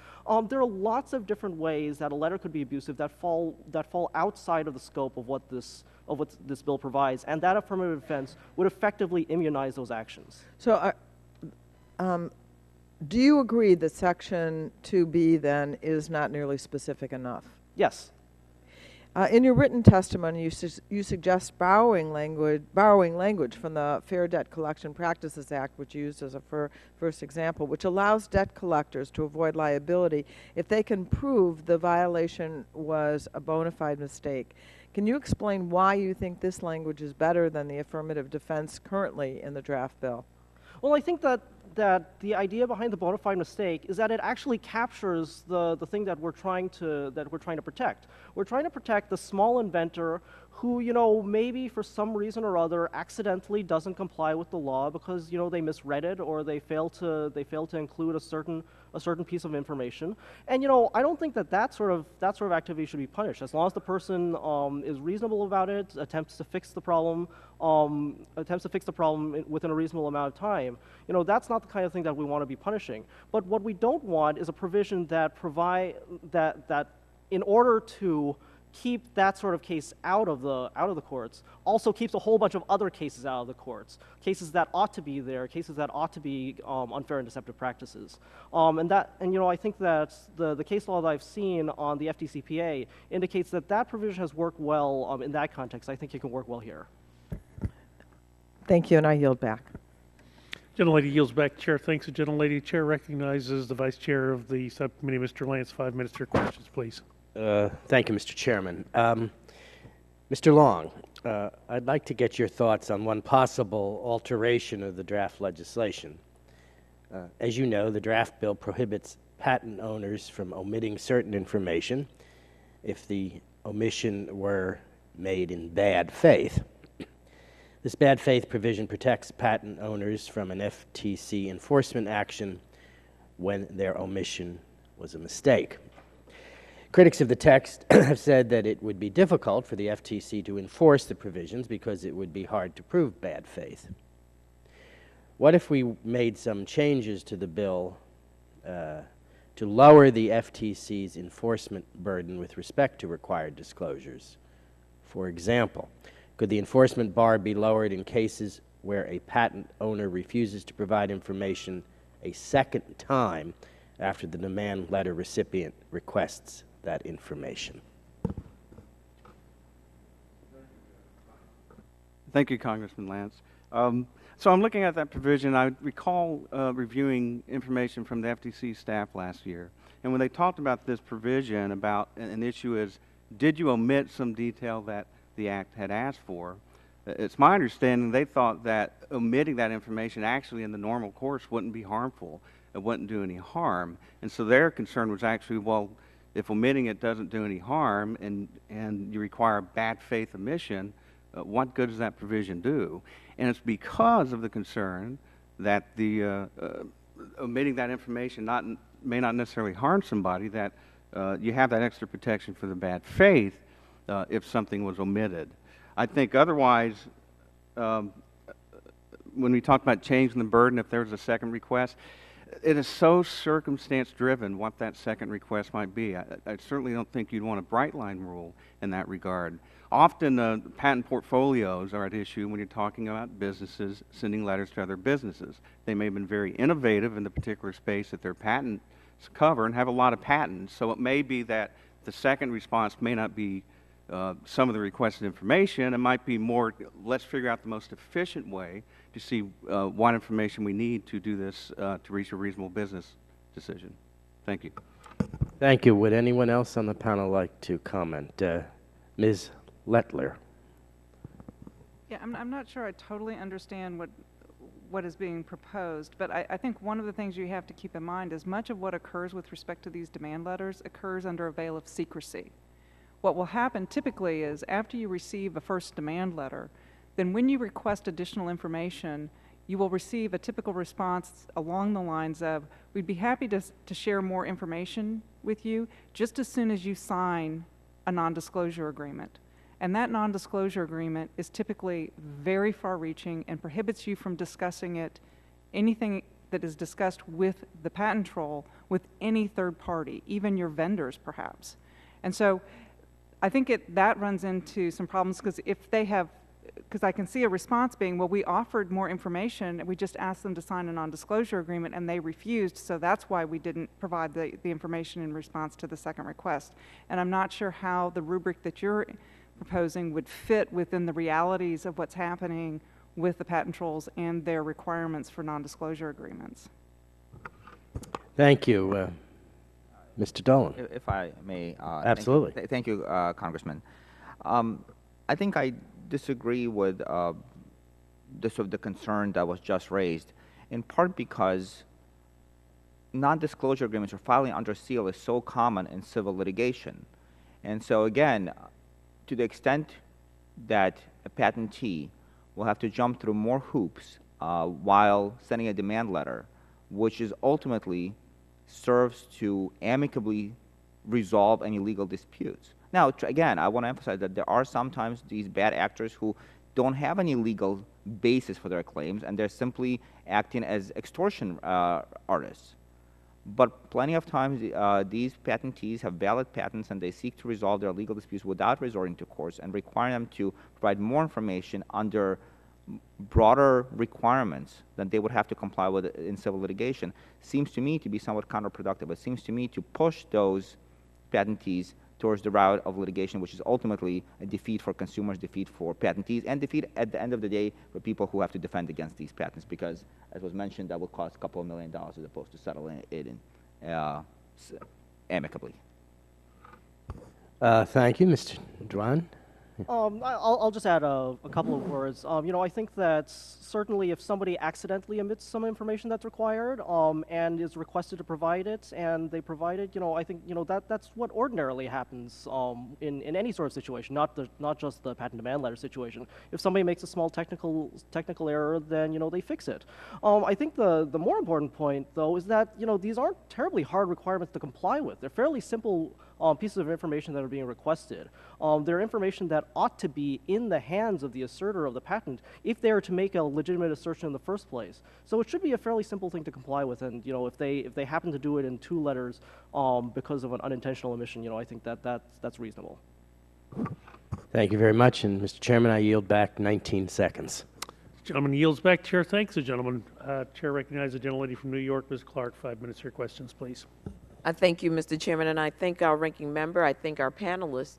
There are lots of different ways that a letter could be abusive that fall outside of the scope of what this bill provides, and that affirmative defense would effectively immunize those actions. So, do you agree that Section 2B then is not nearly specific enough? Yes. In your written testimony, you suggest borrowing language from the Fair Debt Collection Practices Act, which you used as a first example, which allows debt collectors to avoid liability if they can prove the violation was a bona fide mistake. Can you explain why you think this language is better than the affirmative defense currently in the draft bill? Well, I think that the idea behind the bona fide mistake is that it actually captures the thing that we're trying to protect. We're trying to protect the small inventor who, you know, maybe for some reason or other accidentally doesn't comply with the law because, you know, they misread it or they fail to include a certain piece of information. And, you know, I don't think that sort of activity should be punished as long as the person is reasonable about it, attempts to fix the problem within a reasonable amount of time. You know, that's not the kind of thing that we want to be punishing. But what we don't want is a provision that that in order to keep that sort of case out of the courts, also keeps a whole bunch of other cases out of the courts, cases that ought to be there, cases that ought to be unfair and deceptive practices. And you know, I think that the case law that I've seen on the FDCPA indicates that provision has worked well in that context. I think it can work well here. Thank you, and I yield back. Gentlelady yields back. Chair thanks. The gentlelady. Chair recognizes the Vice Chair of the Subcommittee, Mr. Lance. 5 minutes for questions, please. Thank you, Mr. Chairman. Mr. Long, I'd like to get your thoughts on one possible alteration of the draft legislation. As you know, the draft bill prohibits patent owners from omitting certain information if the omission were made in bad faith. This bad faith provision protects patent owners from an FTC enforcement action when their omission was a mistake. Critics of the text have said that it would be difficult for the FTC to enforce the provisions because it would be hard to prove bad faith. What if we made some changes to the bill to lower the FTC's enforcement burden with respect to required disclosures. For example, could the enforcement bar be lowered in cases where a patent owner refuses to provide information a second time after the demand letter recipient requests that information? Thank you, Congressman Lance. So I'm looking at that provision. I recall reviewing information from the FTC staff last year. And when they talked about this provision about an issue is, did you omit some detail that the Act had asked for? It's my understanding they thought that omitting that information actually in the normal course wouldn't be harmful. It wouldn't do any harm. And so their concern was actually, well, if omitting it doesn't do any harm and you require bad faith omission, what good does that provision do? And it's because of the concern that the omitting that information may not necessarily harm somebody that you have that extra protection for the bad faith if something was omitted. I think otherwise, when we talk about changing the burden, if there's a second request, it is so circumstance-driven what that second request might be. I certainly don't think you'd want a bright line rule in that regard. Often patent portfolios are at issue when you're talking about businesses sending letters to other businesses. They may have been very innovative in the particular space that their patents cover and have a lot of patents. So it may be that the second response may not be some of the requested information. It might be more, let's figure out the most efficient way to see what information we need to do this to reach a reasonable business decision. Thank you. Thank you. Would anyone else on the panel like to comment? Ms. Lettler. Yeah, I'm not sure I totally understand what is being proposed, but I think one of the things you have to keep in mind is much of what occurs with respect to these demand letters occurs under a veil of secrecy. What will happen typically is after you receive a first demand letter, then when you request additional information, you will receive a typical response along the lines of, we'd be happy to share more information with you just as soon as you sign a non-disclosure agreement. And that non-disclosure agreement is typically very far-reaching and prohibits you from discussing anything that is discussed with the patent troll with any third party, even your vendors perhaps. And so I think that runs into some problems because because I can see a response being, well, we offered more information and we just asked them to sign a non-disclosure agreement and they refused, so that's why we didn't provide the information in response to the second request. And I'm not sure how the rubric that you're proposing would fit within the realities of what's happening with the patent trolls and their requirements for non-disclosure agreements. Thank you. Mr. Dolan. If I may. Absolutely. Thank you, Congressman. I think I disagree with the concern that was just raised, in part because non-disclosure agreements or filing under seal is so common in civil litigation. And so again, to the extent that a patentee will have to jump through more hoops while sending a demand letter, which is ultimately serves to amicably resolve any legal disputes. Now, again, I want to emphasize that there are sometimes these bad actors who don't have any legal basis for their claims, and they're simply acting as extortion artists. But plenty of times, these patentees have valid patents, and they seek to resolve their legal disputes without resorting to courts and require them to provide more information under broader requirements than they would have to comply with in civil litigation. Seems to me to be somewhat counterproductive. It seems to me to push those patentees towards the route of litigation, which is ultimately a defeat for consumers, defeat for patentees, and defeat at the end of the day for people who have to defend against these patents, because, as was mentioned, that will cost a couple of $1 million as opposed to settling it amicably. Thank you, Mr. Dwan. I'll just add a couple of words. I think that certainly if somebody accidentally omits some information that's required and is requested to provide it, and they provide it, I think that's what ordinarily happens in any sort of situation, not just the patent demand letter situation. If somebody makes a small technical error, then they fix it. I think the more important point, though, is that these aren't terribly hard requirements to comply with. They're fairly simple pieces of information that are being requested. They're information that that ought to be in the hands of the asserter of the patent if they are to make a legitimate assertion in the first place. So it should be a fairly simple thing to comply with, and if they happen to do it in 2 letters because of an unintentional omission, I think that's reasonable. Thank you very much, and Mr. Chairman, I yield back 19 seconds. Gentleman yields back. Chair thanks the gentleman. Chair recognizes the gentlelady from New York, Ms. Clark. 5 minutes for your questions, please. I thank you, Mr. Chairman, and I thank our ranking member. I thank our panelists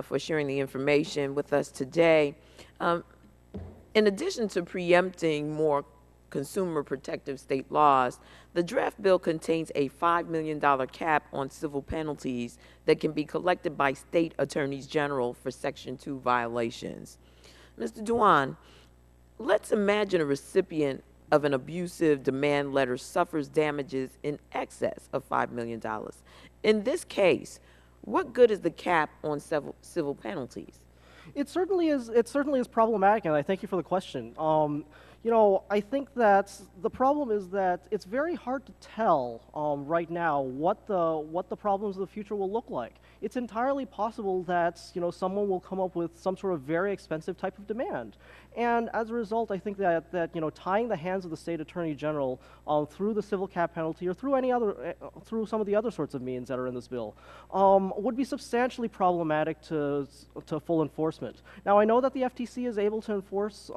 for sharing the information with us today. In addition to preempting more consumer protective state laws, the draft bill contains a $5 million cap on civil penalties that can be collected by state attorneys general for Section 2 violations. Mr. Dewan, let's imagine a recipient of an abusive demand letter suffers damages in excess of $5 million. In this case, what good is the cap on civil penalties? It certainly is problematic, and I thank you for the question. I think that the problem is that it's very hard to tell right now what the problems of the future will look like. It's entirely possible that someone will come up with some sort of very expensive type of demand, and as a result, I think that tying the hands of the state attorney general through the civil cap penalty or through some of the other sorts of means that are in this bill would be substantially problematic to full enforcement. Now, I know that the FTC is able to enforce,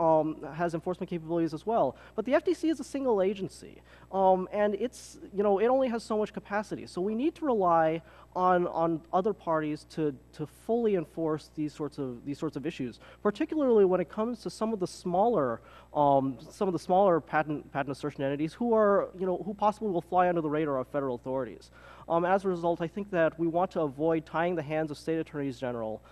has enforcement capabilities as well, but the FTC is a single agency, and it only has so much capacity. So we need to rely on other parties to fully enforce these sorts of issues, particularly when it comes to some of the smaller patent assertion entities who possibly will fly under the radar of federal authorities. As a result, I think that we want to avoid tying the hands of state attorneys general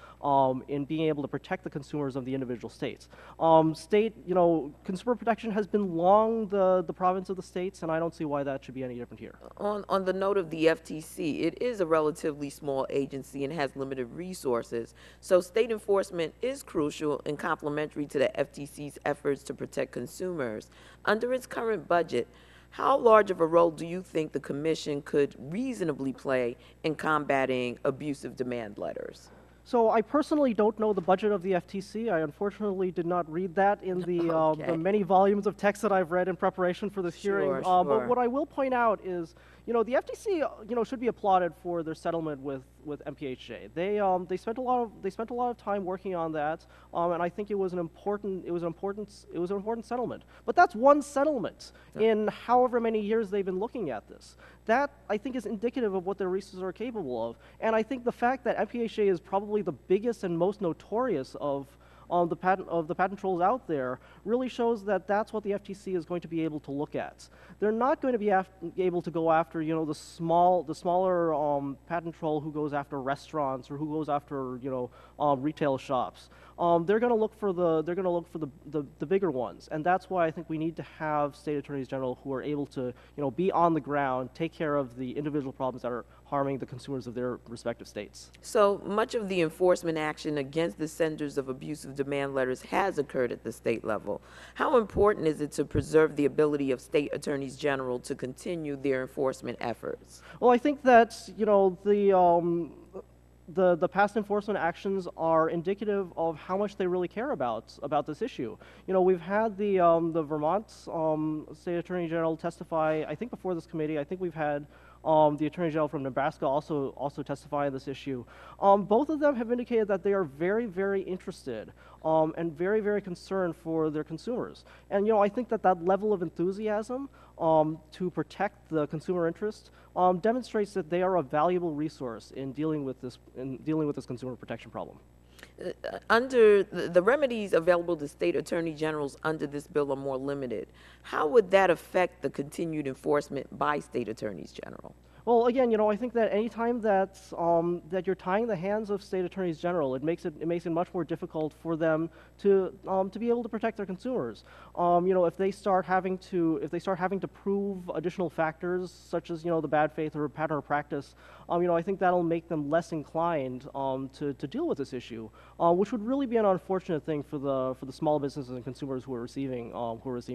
in being able to protect the consumers of the individual states. Consumer protection has been long the province of the states, and I don't see why that should be any different here. On the note of the FTC, it is a relatively small agency and has limited resources, so state enforcement is crucial and complementary to the FTC's efforts to protect consumers. Under its current budget, how large of a role do you think the Commission could reasonably play in combating abusive demand letters? So I personally don't know the budget of the FTC. I unfortunately did not read that in the many volumes of text that I've read in preparation for this hearing. But what I will point out is, the FTC, should be applauded for their settlement with MPHJ. They spent a lot of time working on that, and I think it was an important settlement. But that's one settlement in however many years they've been looking at this. That, I think, is indicative of what their resources are capable of. And I think the fact that MPHJ is probably the biggest and most notorious of the patent trolls out there really shows that that's what the FTC is going to be able to look at. They're not going to be able to go after the smaller patent troll who goes after restaurants or who goes after retail shops. They're going to look for the bigger ones, and that's why I think we need to have state attorneys general who are able to be on the ground, take care of the individual problems that are harming the consumers of their respective states. So much of the enforcement action against the senders of abusive demand letters has occurred at the state level. How important is it to preserve the ability of state attorneys general to continue their enforcement efforts? Well, I think that the past enforcement actions are indicative of how much they really care about this issue. We've had the Vermont State Attorney General testify, I think, before this committee. I think we've had the Attorney General from Nebraska also testify on this issue. Both of them have indicated that they are very, very interested and very, very concerned for their consumers. And I think that level of enthusiasm to protect the consumer interest demonstrates that they are a valuable resource in dealing with this consumer protection problem. Under the remedies available to state attorney generals under this bill are more limited. How would that affect the continued enforcement by state attorneys general? Well, again, I think that any time that you're tying the hands of state attorneys general, it makes it much more difficult for them to be able to protect their consumers. If they start having to prove additional factors such as the bad faith or pattern or practice, I think that'll make them less inclined to deal with this issue, which would really be an unfortunate thing for the small businesses and consumers who are receiving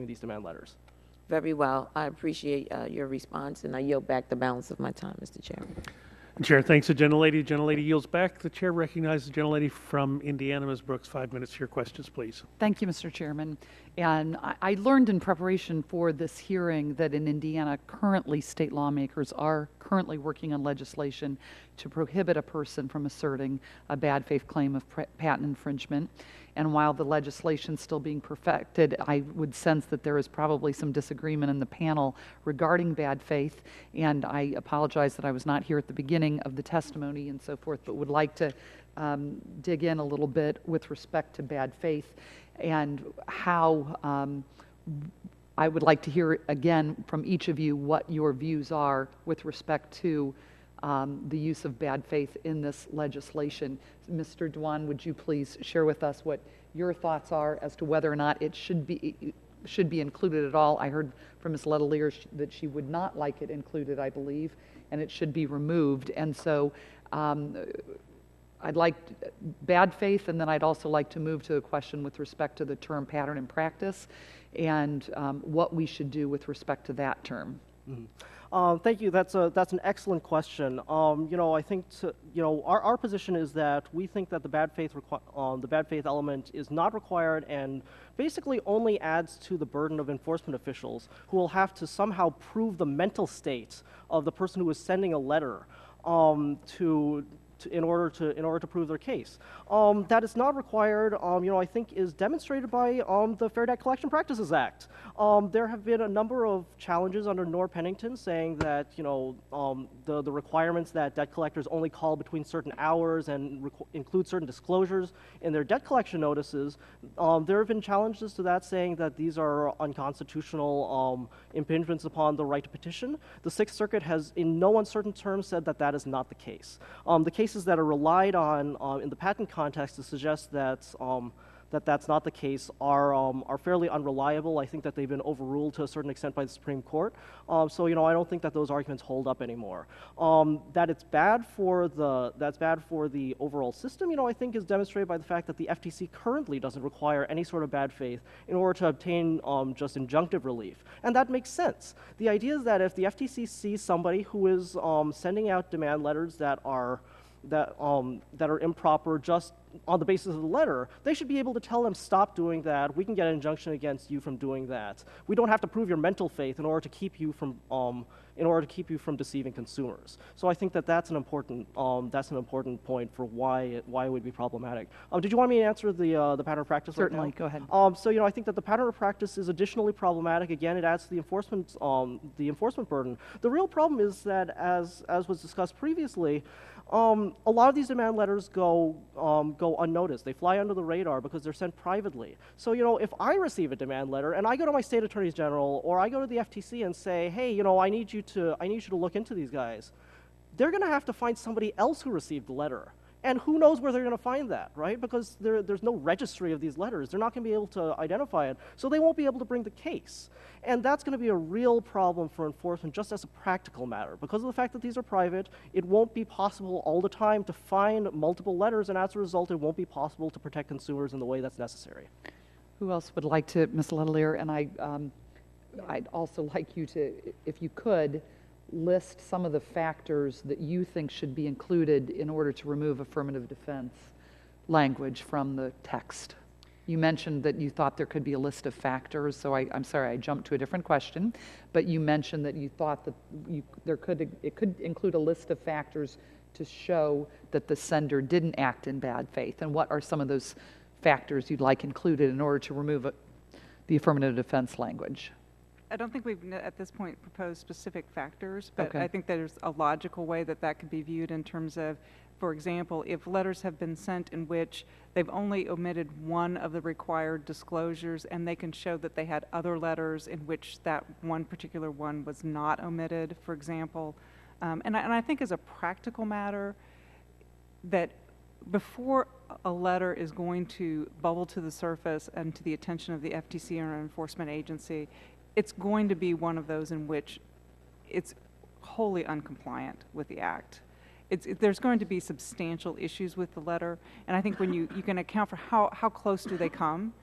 these demand letters. Very well. I appreciate your response, and I yield back the balance of my time, Mr. Chairman. Chair thanks the gentlelady. The gentlelady yields back. The chair recognizes the gentlelady from Indiana. Ms. Brooks, 5 minutes for your questions, please. Thank you, Mr. Chairman. And I learned in preparation for this hearing that in Indiana, currently state lawmakers are currently working on legislation to prohibit a person from asserting a bad faith claim of patent infringement. And while the legislation is still being perfected, I would sense that there is probably some disagreement in the panel regarding bad faith. And I apologize that I was not here at the beginning of the testimony and so forth, but would like to dig in a little bit with respect to bad faith and how I would like to hear again from each of you what your views are with respect to the use of bad faith in this legislation. Mr. Dewan, would you please share with us what your thoughts are as to whether or not it should be included at all? I heard from Ms. Letelier that she would not like it included, I believe, and it should be removed. And so I'd like bad faith, and then I'd also like to move to a question with respect to the term pattern and practice and what we should do with respect to that term. Mm-hmm. Thank you. That's an excellent question. I think our position is that we think that the bad faith element is not required and basically only adds to the burden of enforcement officials who will have to somehow prove the mental state of the person who is sending a letter in order to prove their case. That is not required, I think is demonstrated by the Fair Debt Collection Practices Act. There have been a number of challenges under Pennington saying that, the requirements that debt collectors only call between certain hours and include certain disclosures in their debt collection notices. There have been challenges to that saying that these are unconstitutional impingements upon the right to petition. The Sixth Circuit has in no uncertain terms said that that is not the case. The cases that are relied on in the patent context to suggest that that's not the case are fairly unreliable. I think that they've been overruled to a certain extent by the Supreme Court. So I don't think that those arguments hold up anymore. That it's bad for the overall system, I think is demonstrated by the fact that the FTC currently doesn't require any sort of bad faith in order to obtain just injunctive relief, and that makes sense. The idea is that if the FTC sees somebody who is sending out demand letters that are improper just on the basis of the letter, they should be able to tell them, stop doing that. We can get an injunction against you from doing that. We don't have to prove your mental faith in order to keep you from deceiving consumers. So I think that that's an important point for why it would be problematic. Did you want me to answer the pattern of practice? Certainly, right go ahead. So I think that the pattern of practice is additionally problematic. Again, it adds to the enforcement burden. The real problem is that, as was discussed previously, a lot of these demand letters go unnoticed. They fly under the radar because they're sent privately. So, if I receive a demand letter and I go to my state attorneys general or I go to the FTC and say, hey, I need you to look into these guys, they're going to have to find somebody else who received the letter. And who knows where they're going to find that, right? Because there's no registry of these letters. They're not going to be able to identify it, so they won't be able to bring the case. And that's going to be a real problem for enforcement just as a practical matter. Because of the fact that these are private, it won't be possible all the time to find multiple letters, and as a result, it won't be possible to protect consumers in the way that's necessary. Who else would like to, Ms. Letelier? And I'd also like you to, if you could, list some of the factors that you think should be included in order to remove affirmative defense language from the text. You mentioned that you thought there could be a list of factors, so I'm sorry, I jumped to a different question, but you mentioned that you thought that it could include a list of factors to show that the sender didn't act in bad faith. And what are some of those factors you'd like included in order to remove the affirmative defense language? I don't think we've at this point proposed specific factors, but Okay. I think there's a logical way that could be viewed in terms of, for example, if letters have been sent in which they've only omitted one of the required disclosures and they can show that they had other letters in which that one particular one was not omitted, for example. And I think as a practical matter, that before a letter is going to bubble to the surface and to the attention of the FTC or an enforcement agency, it's going to be one of those in which it's wholly uncompliant with the Act. There's going to be substantial issues with the letter, and I think when you can account for how close do they come,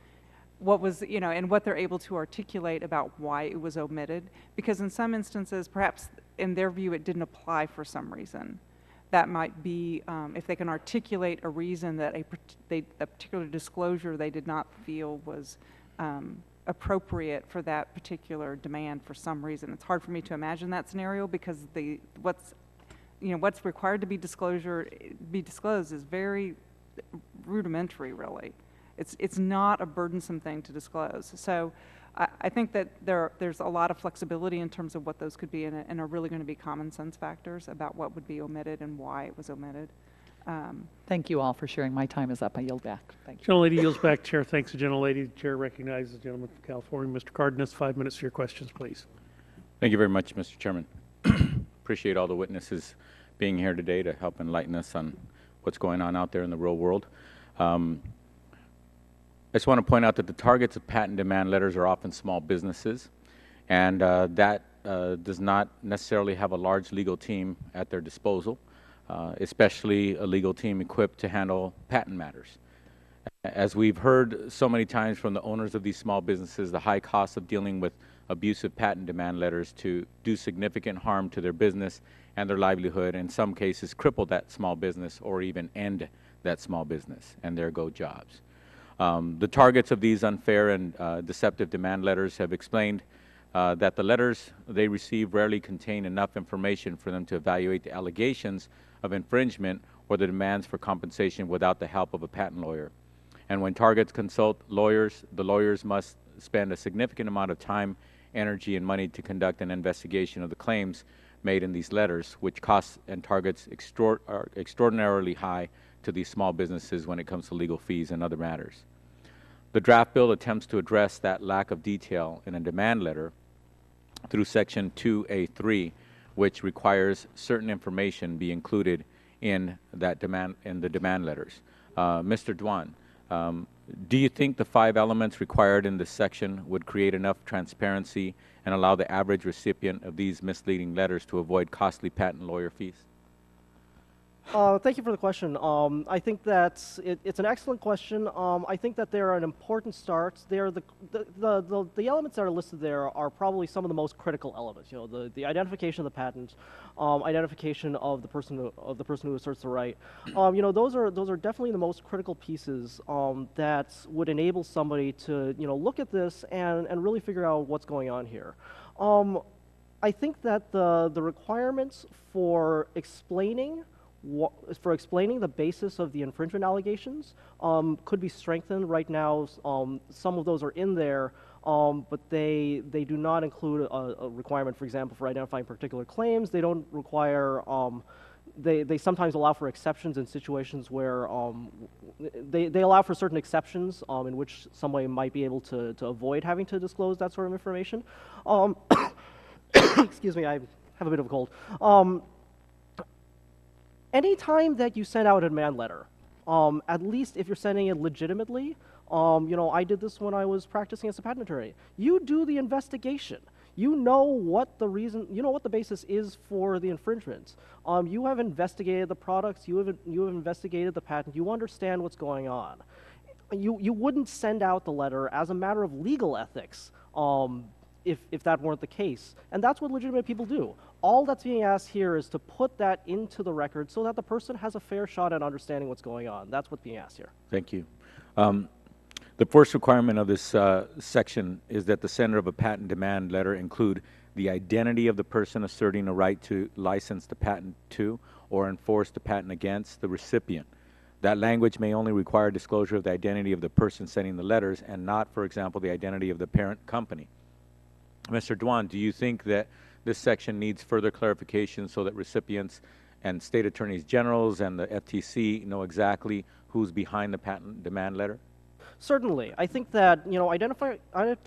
what was, and what they're able to articulate about why it was omitted, because in some instances, perhaps in their view, it didn't apply for some reason. That might be if they can articulate a reason that a particular disclosure they did not feel was appropriate for that particular demand for some reason. It's hard for me to imagine that scenario because what's required to be disclosed is very rudimentary, really. It's not a burdensome thing to disclose. So I think that there's a lot of flexibility in terms of what those could be and are really going to be common sense factors about what would be omitted and why it was omitted. Thank you all for sharing. My time is up. I yield back. Thank you. Gentlelady yields back. Chair thanks the gentlelady. The chair recognizes the gentleman from California. Mr. Cardenas, 5 minutes for your questions, please. Thank you very much, Mr. Chairman. Appreciate all the witnesses being here today to help enlighten us on what's going on out there in the real world. I just want to point out that the targets of patent demand letters are often small businesses, and that does not necessarily have a large legal team at their disposal, especially a legal team equipped to handle patent matters. As we've heard so many times from the owners of these small businesses, the high cost of dealing with abusive patent demand letters to do significant harm to their business and their livelihood, in some cases cripple that small business or even end that small business, and there go jobs. The targets of these unfair and deceptive demand letters have explained that the letters they receive rarely contain enough information for them to evaluate the allegations of infringement or the demands for compensation without the help of a patent lawyer. And when targets consult lawyers, the lawyers must spend a significant amount of time, energy, and money to conduct an investigation of the claims made in these letters, which costs and targets are extraordinarily high to these small businesses when it comes to legal fees and other matters. The draft bill attempts to address that lack of detail in a demand letter through Section 2A3, which requires certain information be included in the demand letters. Mr. Dwan, do you think the 5 elements required in this section would create enough transparency and allow the average recipient of these misleading letters to avoid costly patent lawyer fees? Thank you for the question. I think that it's an excellent question. I think that they're an important start. They're the elements that are listed there are probably some of the most critical elements. You know, the identification of the patent, identification of the person who asserts the right. You know, those are definitely the most critical pieces that would enable somebody to look at this and really figure out what's going on here. I think that the requirements for explaining the basis of the infringement allegations could be strengthened. Right now, some of those are in there, but they do not include a requirement, for example, for identifying particular claims. They don't require, they sometimes allow for exceptions in situations where, they allow for certain exceptions in which somebody might be able to avoid having to disclose that sort of information. Excuse me, I have a bit of a cold. Anytime that you send out a demand letter, at least if you're sending it legitimately, I did this when I was practicing as a patent attorney. You do the investigation. You know what the basis is for the infringement. You have investigated the products. You have investigated the patent. You understand what's going on. You wouldn't send out the letter as a matter of legal ethics if that weren't the case. And that's what legitimate people do. All that's being asked here is to put that into the record so that the person has a fair shot at understanding what's going on. That's what's being asked here. Thank you. The first requirement of this section is that the sender of a patent demand letter include the identity of the person asserting a right to license the patent to or enforce the patent against the recipient. That language may only require disclosure of the identity of the person sending the letters and not, for example, the identity of the parent company. Mr. Dwan, do you think that this section needs further clarification so that recipients and state attorneys generals and the FTC know exactly who's behind the patent demand letter? Certainly. I think that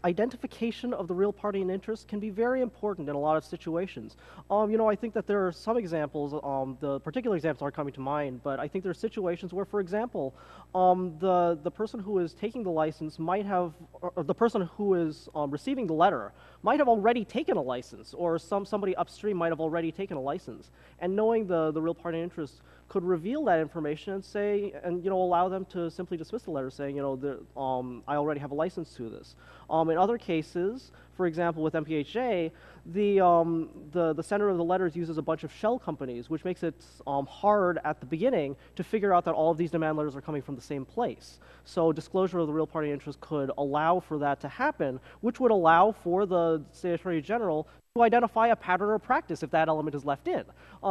identification of the real party in interest can be very important in a lot of situations. I think that there are some examples, the particular examples aren't coming to mind, but I think there are situations where, for example, the person who is taking the license might have, or the person who is receiving the letter might have already taken a license, or somebody upstream might have already taken a license. And knowing the real party in interest could reveal that information and say, and allow them to simply dismiss the letter, saying, I already have a license to this. In other cases, for example, with MPHA, the sender of the letters uses a bunch of shell companies, which makes it hard at the beginning to figure out that all of these demand letters are coming from the same place. So disclosure of the real party interest could allow for that to happen, which would allow for the State Attorney General to identify a pattern or practice if that element is left in.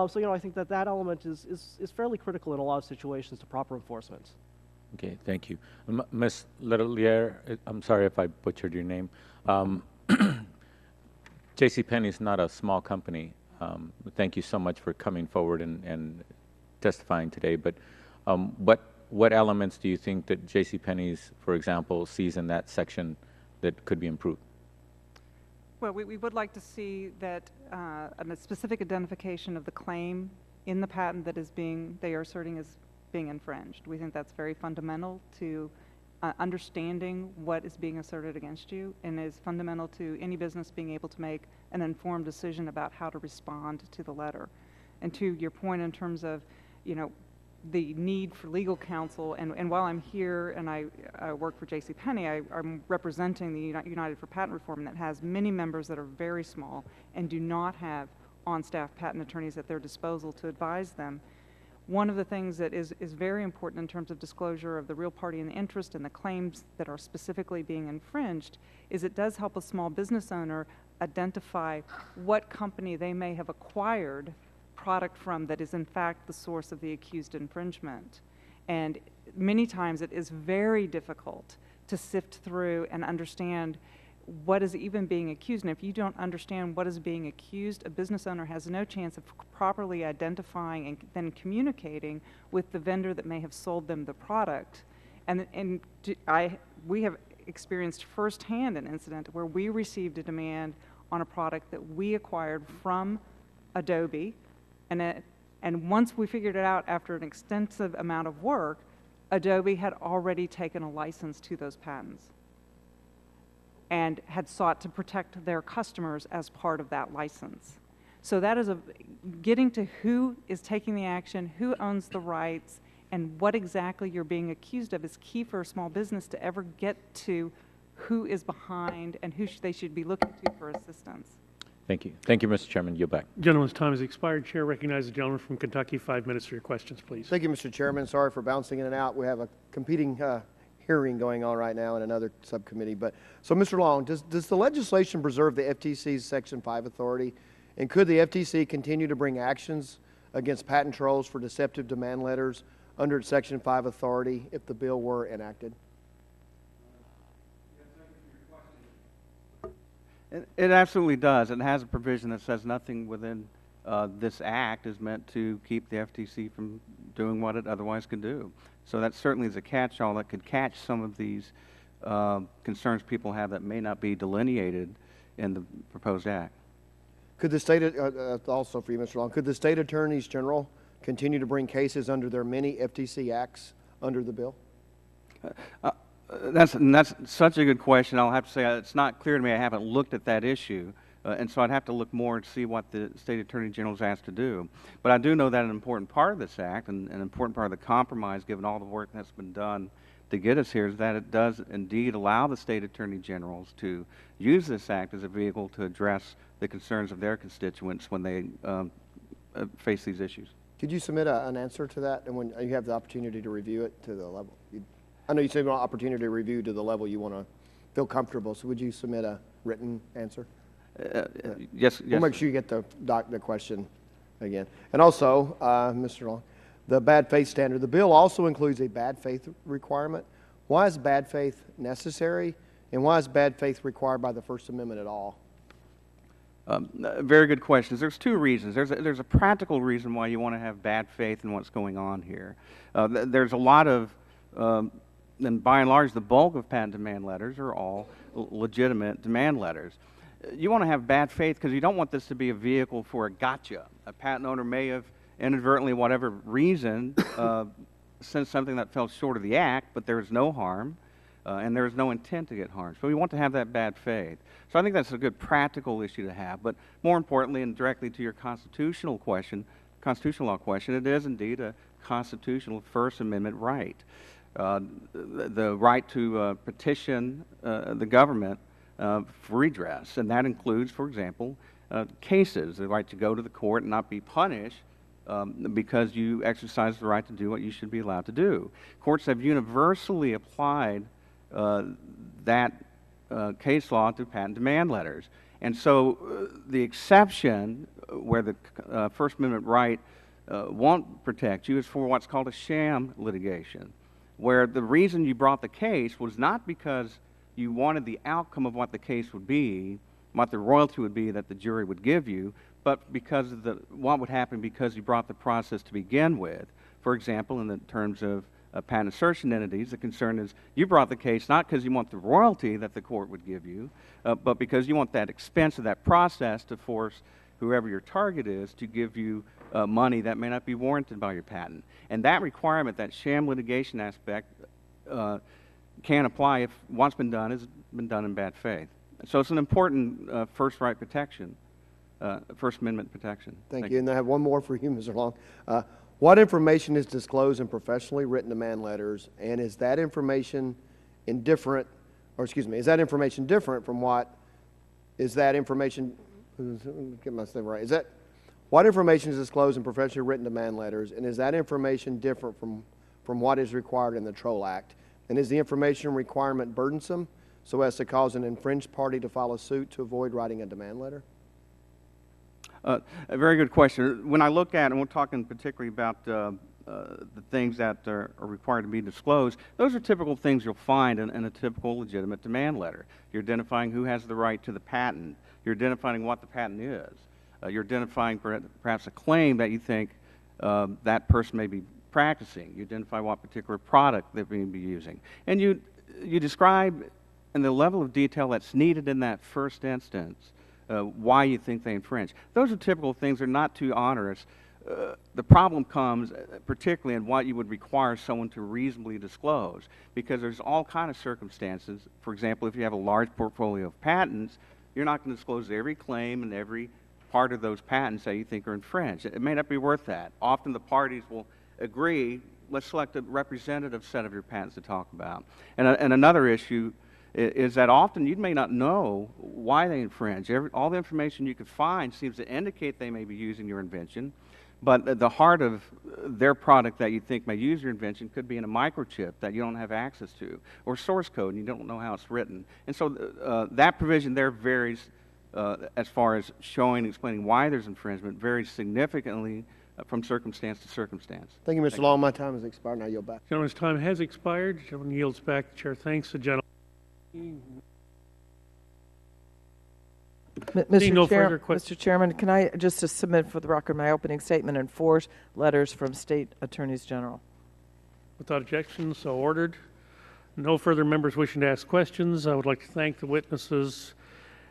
So I think that element is fairly critical in a lot of situations to proper enforcement. Okay, thank you. Ms. Letelier, I'm sorry if I butchered your name. JCPenney is not a small company. Thank you so much for coming forward and testifying today. But what elements do you think that JCPenney's, for example, sees in that section that could be improved? Well, we would like to see that a specific identification of the claim in the patent that they are asserting is being infringed. We think that's very fundamental to understanding what is being asserted against you, and is fundamental to any business being able to make an informed decision about how to respond to the letter. And to your point in terms of, the need for legal counsel, and while I'm here and I work for JCPenney, I'm representing the United for Patent Reform that has many members that are very small and do not have on-staff patent attorneys at their disposal to advise them. One of the things that is very important in terms of disclosure of the real party and the interest and the claims that are specifically being infringed is it does help a small business owner identify what company they may have acquired product from that is in fact the source of the accused infringement. And many times it is very difficult to sift through and understand what is even being accused. And if you don't understand what is being accused, a business owner has no chance of properly identifying and then communicating with the vendor that may have sold them the product. And we have experienced firsthand an incident where we received a demand on a product that we acquired from Adobe, and once we figured it out after an extensive amount of work, Adobe had already taken a license to those patents and had sought to protect their customers as part of that license. So that is getting to who is taking the action, who owns the rights, and what exactly you're being accused of is key for a small business to ever get to who is behind and who they should be looking to for assistance. Thank you. Thank you, Mr. Chairman. Yield back. Gentleman's time has expired. Chair recognizes the gentleman from Kentucky. 5 minutes for your questions, please. Thank you, Mr. Chairman. Sorry for bouncing in and out. We have a competing hearing going on right now in another subcommittee. So, Mr. Long, does the legislation preserve the FTC's Section 5 authority? And could the FTC continue to bring actions against patent trolls for deceptive demand letters under its Section 5 authority if the bill were enacted? It absolutely does. It has a provision that says nothing within this act is meant to keep the FTC from doing what it otherwise could do. So that certainly is a catch-all that could catch some of these concerns people have that may not be delineated in the proposed act. Could the state, also for you, Mr. Long, could the state attorneys general continue to bring cases under their many FTC acts under the bill? That's such a good question. I'll have to say it's not clear to me. I haven't looked at that issue, and so I'd have to look more to see what the state attorney general is asked to do. But I do know that an important part of this act and an important part of the compromise, given all the work that's been done to get us here, is that it does indeed allow the state attorney generals to use this act as a vehicle to address the concerns of their constituents when they face these issues. Could you submit an answer to that, and when you have the opportunity to review it to the level? I know you said you want an opportunity to review to the level you want to feel comfortable, so would you submit a written answer? Yes. We'll make sure you get the question again. And also, Mr. Long, the bad faith standard. The bill also includes a bad faith requirement. Why is bad faith necessary, and why is bad faith required by the First Amendment at all? Very good questions. There's two reasons. There's a practical reason why you want to have bad faith in what's going on here. There's a lot of and by and large, the bulk of patent demand letters are all legitimate demand letters. You want to have bad faith because you don't want this to be a vehicle for a gotcha. A patent owner may have inadvertently, whatever reason, sent something that fell short of the act, but there is no harm, and there is no intent to get harmed. So we want to have that bad faith. So I think that's a good practical issue to have. But more importantly, and directly to your constitutional question, constitutional law question. It is indeed a constitutional First Amendment right. The right to petition the government for redress, and that includes, for example, cases, the right to go to the court and not be punished because you exercise the right to do what you should be allowed to do. Courts have universally applied that case law to patent demand letters. And so the exception where the First Amendment right won't protect you is for what's called a sham litigation, where the reason you brought the case was not because you wanted the outcome of what the case would be, what the royalty would be that the jury would give you, but because of what would happen because you brought the process to begin with. For example, in the terms of patent assertion entities, the concern is you brought the case not because you want the royalty that the court would give you, but because you want that expense of that process to force whoever your target is to give you money that may not be warranted by your patent. And that requirement, that sham litigation aspect, can apply if what's been done has been done in bad faith. So it's an important first right protection, First Amendment protection. Thank you. And I have one more for you, Mr. Long. What information is disclosed in professionally written demand letters, and is that information indifferent, or excuse me, is that information different from what, is that information, get my stuff right, what information is disclosed in professionally written demand letters, and is that information different from what is required in the TROL Act? And is the information requirement burdensome so as to cause an infringed party to file a suit to avoid writing a demand letter? A very good question. When I look at, and we're talking particularly about the things that are required to be disclosed, those are typical things you'll find in a typical legitimate demand letter. You're identifying who has the right to the patent. You're identifying what the patent is. You're identifying perhaps a claim that you think that person may be practicing. You identify what particular product they may be using. And you describe in the level of detail that's needed in that first instance why you think they infringe. Those are typical things. They're not too onerous. The problem comes particularly in what you would require someone to reasonably disclose, because there's all kinds of circumstances. For example, if you have a large portfolio of patents, you're not going to disclose every claim and every part of those patents that you think are infringed. It may not be worth that. Often the parties will agree, let's select a representative set of your patents to talk about. And another issue is that often you may not know why they infringe. All the information you could find seems to indicate they may be using your invention, but the heart of their product that you think may use your invention could be in a microchip that you don't have access to, or source code and you don't know how it's written. And so that provision there varies as far as showing, explaining why there's infringement, varies significantly from circumstance to circumstance. Thank you, Mr. Long. My time has expired. Now yield back. Gentleman's time has expired. Gentleman yields back. The chair thanks the gentleman. Mr. Chairman, can I just submit for the record my opening statement and 4 letters from state attorneys general? Without objection, so ordered. No further members wishing to ask questions. I would like to thank the witnesses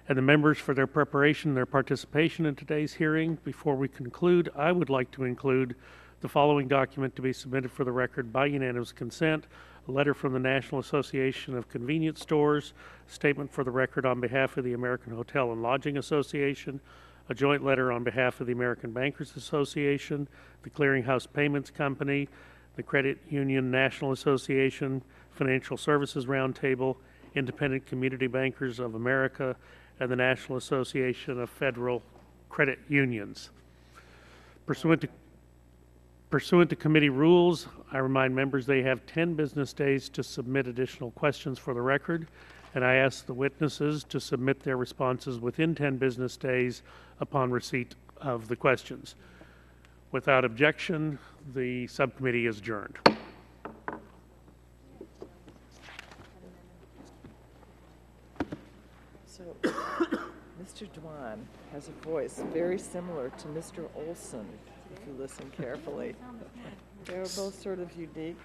and the members for their preparation and their participation in today's hearing. Before we conclude, I would like to include the following document to be submitted for the record by unanimous consent: a letter from the National Association of Convenience Stores, a statement for the record on behalf of the American Hotel and Lodging Association, a joint letter on behalf of the American Bankers Association, the Clearinghouse Payments Company, the Credit Union National Association, Financial Services Roundtable, Independent Community Bankers of America, and the National Association of Federal Credit Unions. Pursuant to committee rules, I remind members they have 10 business days to submit additional questions for the record, and I ask the witnesses to submit their responses within 10 business days upon receipt of the questions. Without objection, the subcommittee is adjourned. So, Mr. Dwan has a voice very similar to Mr. Olson, if you listen carefully. They're both sort of unique.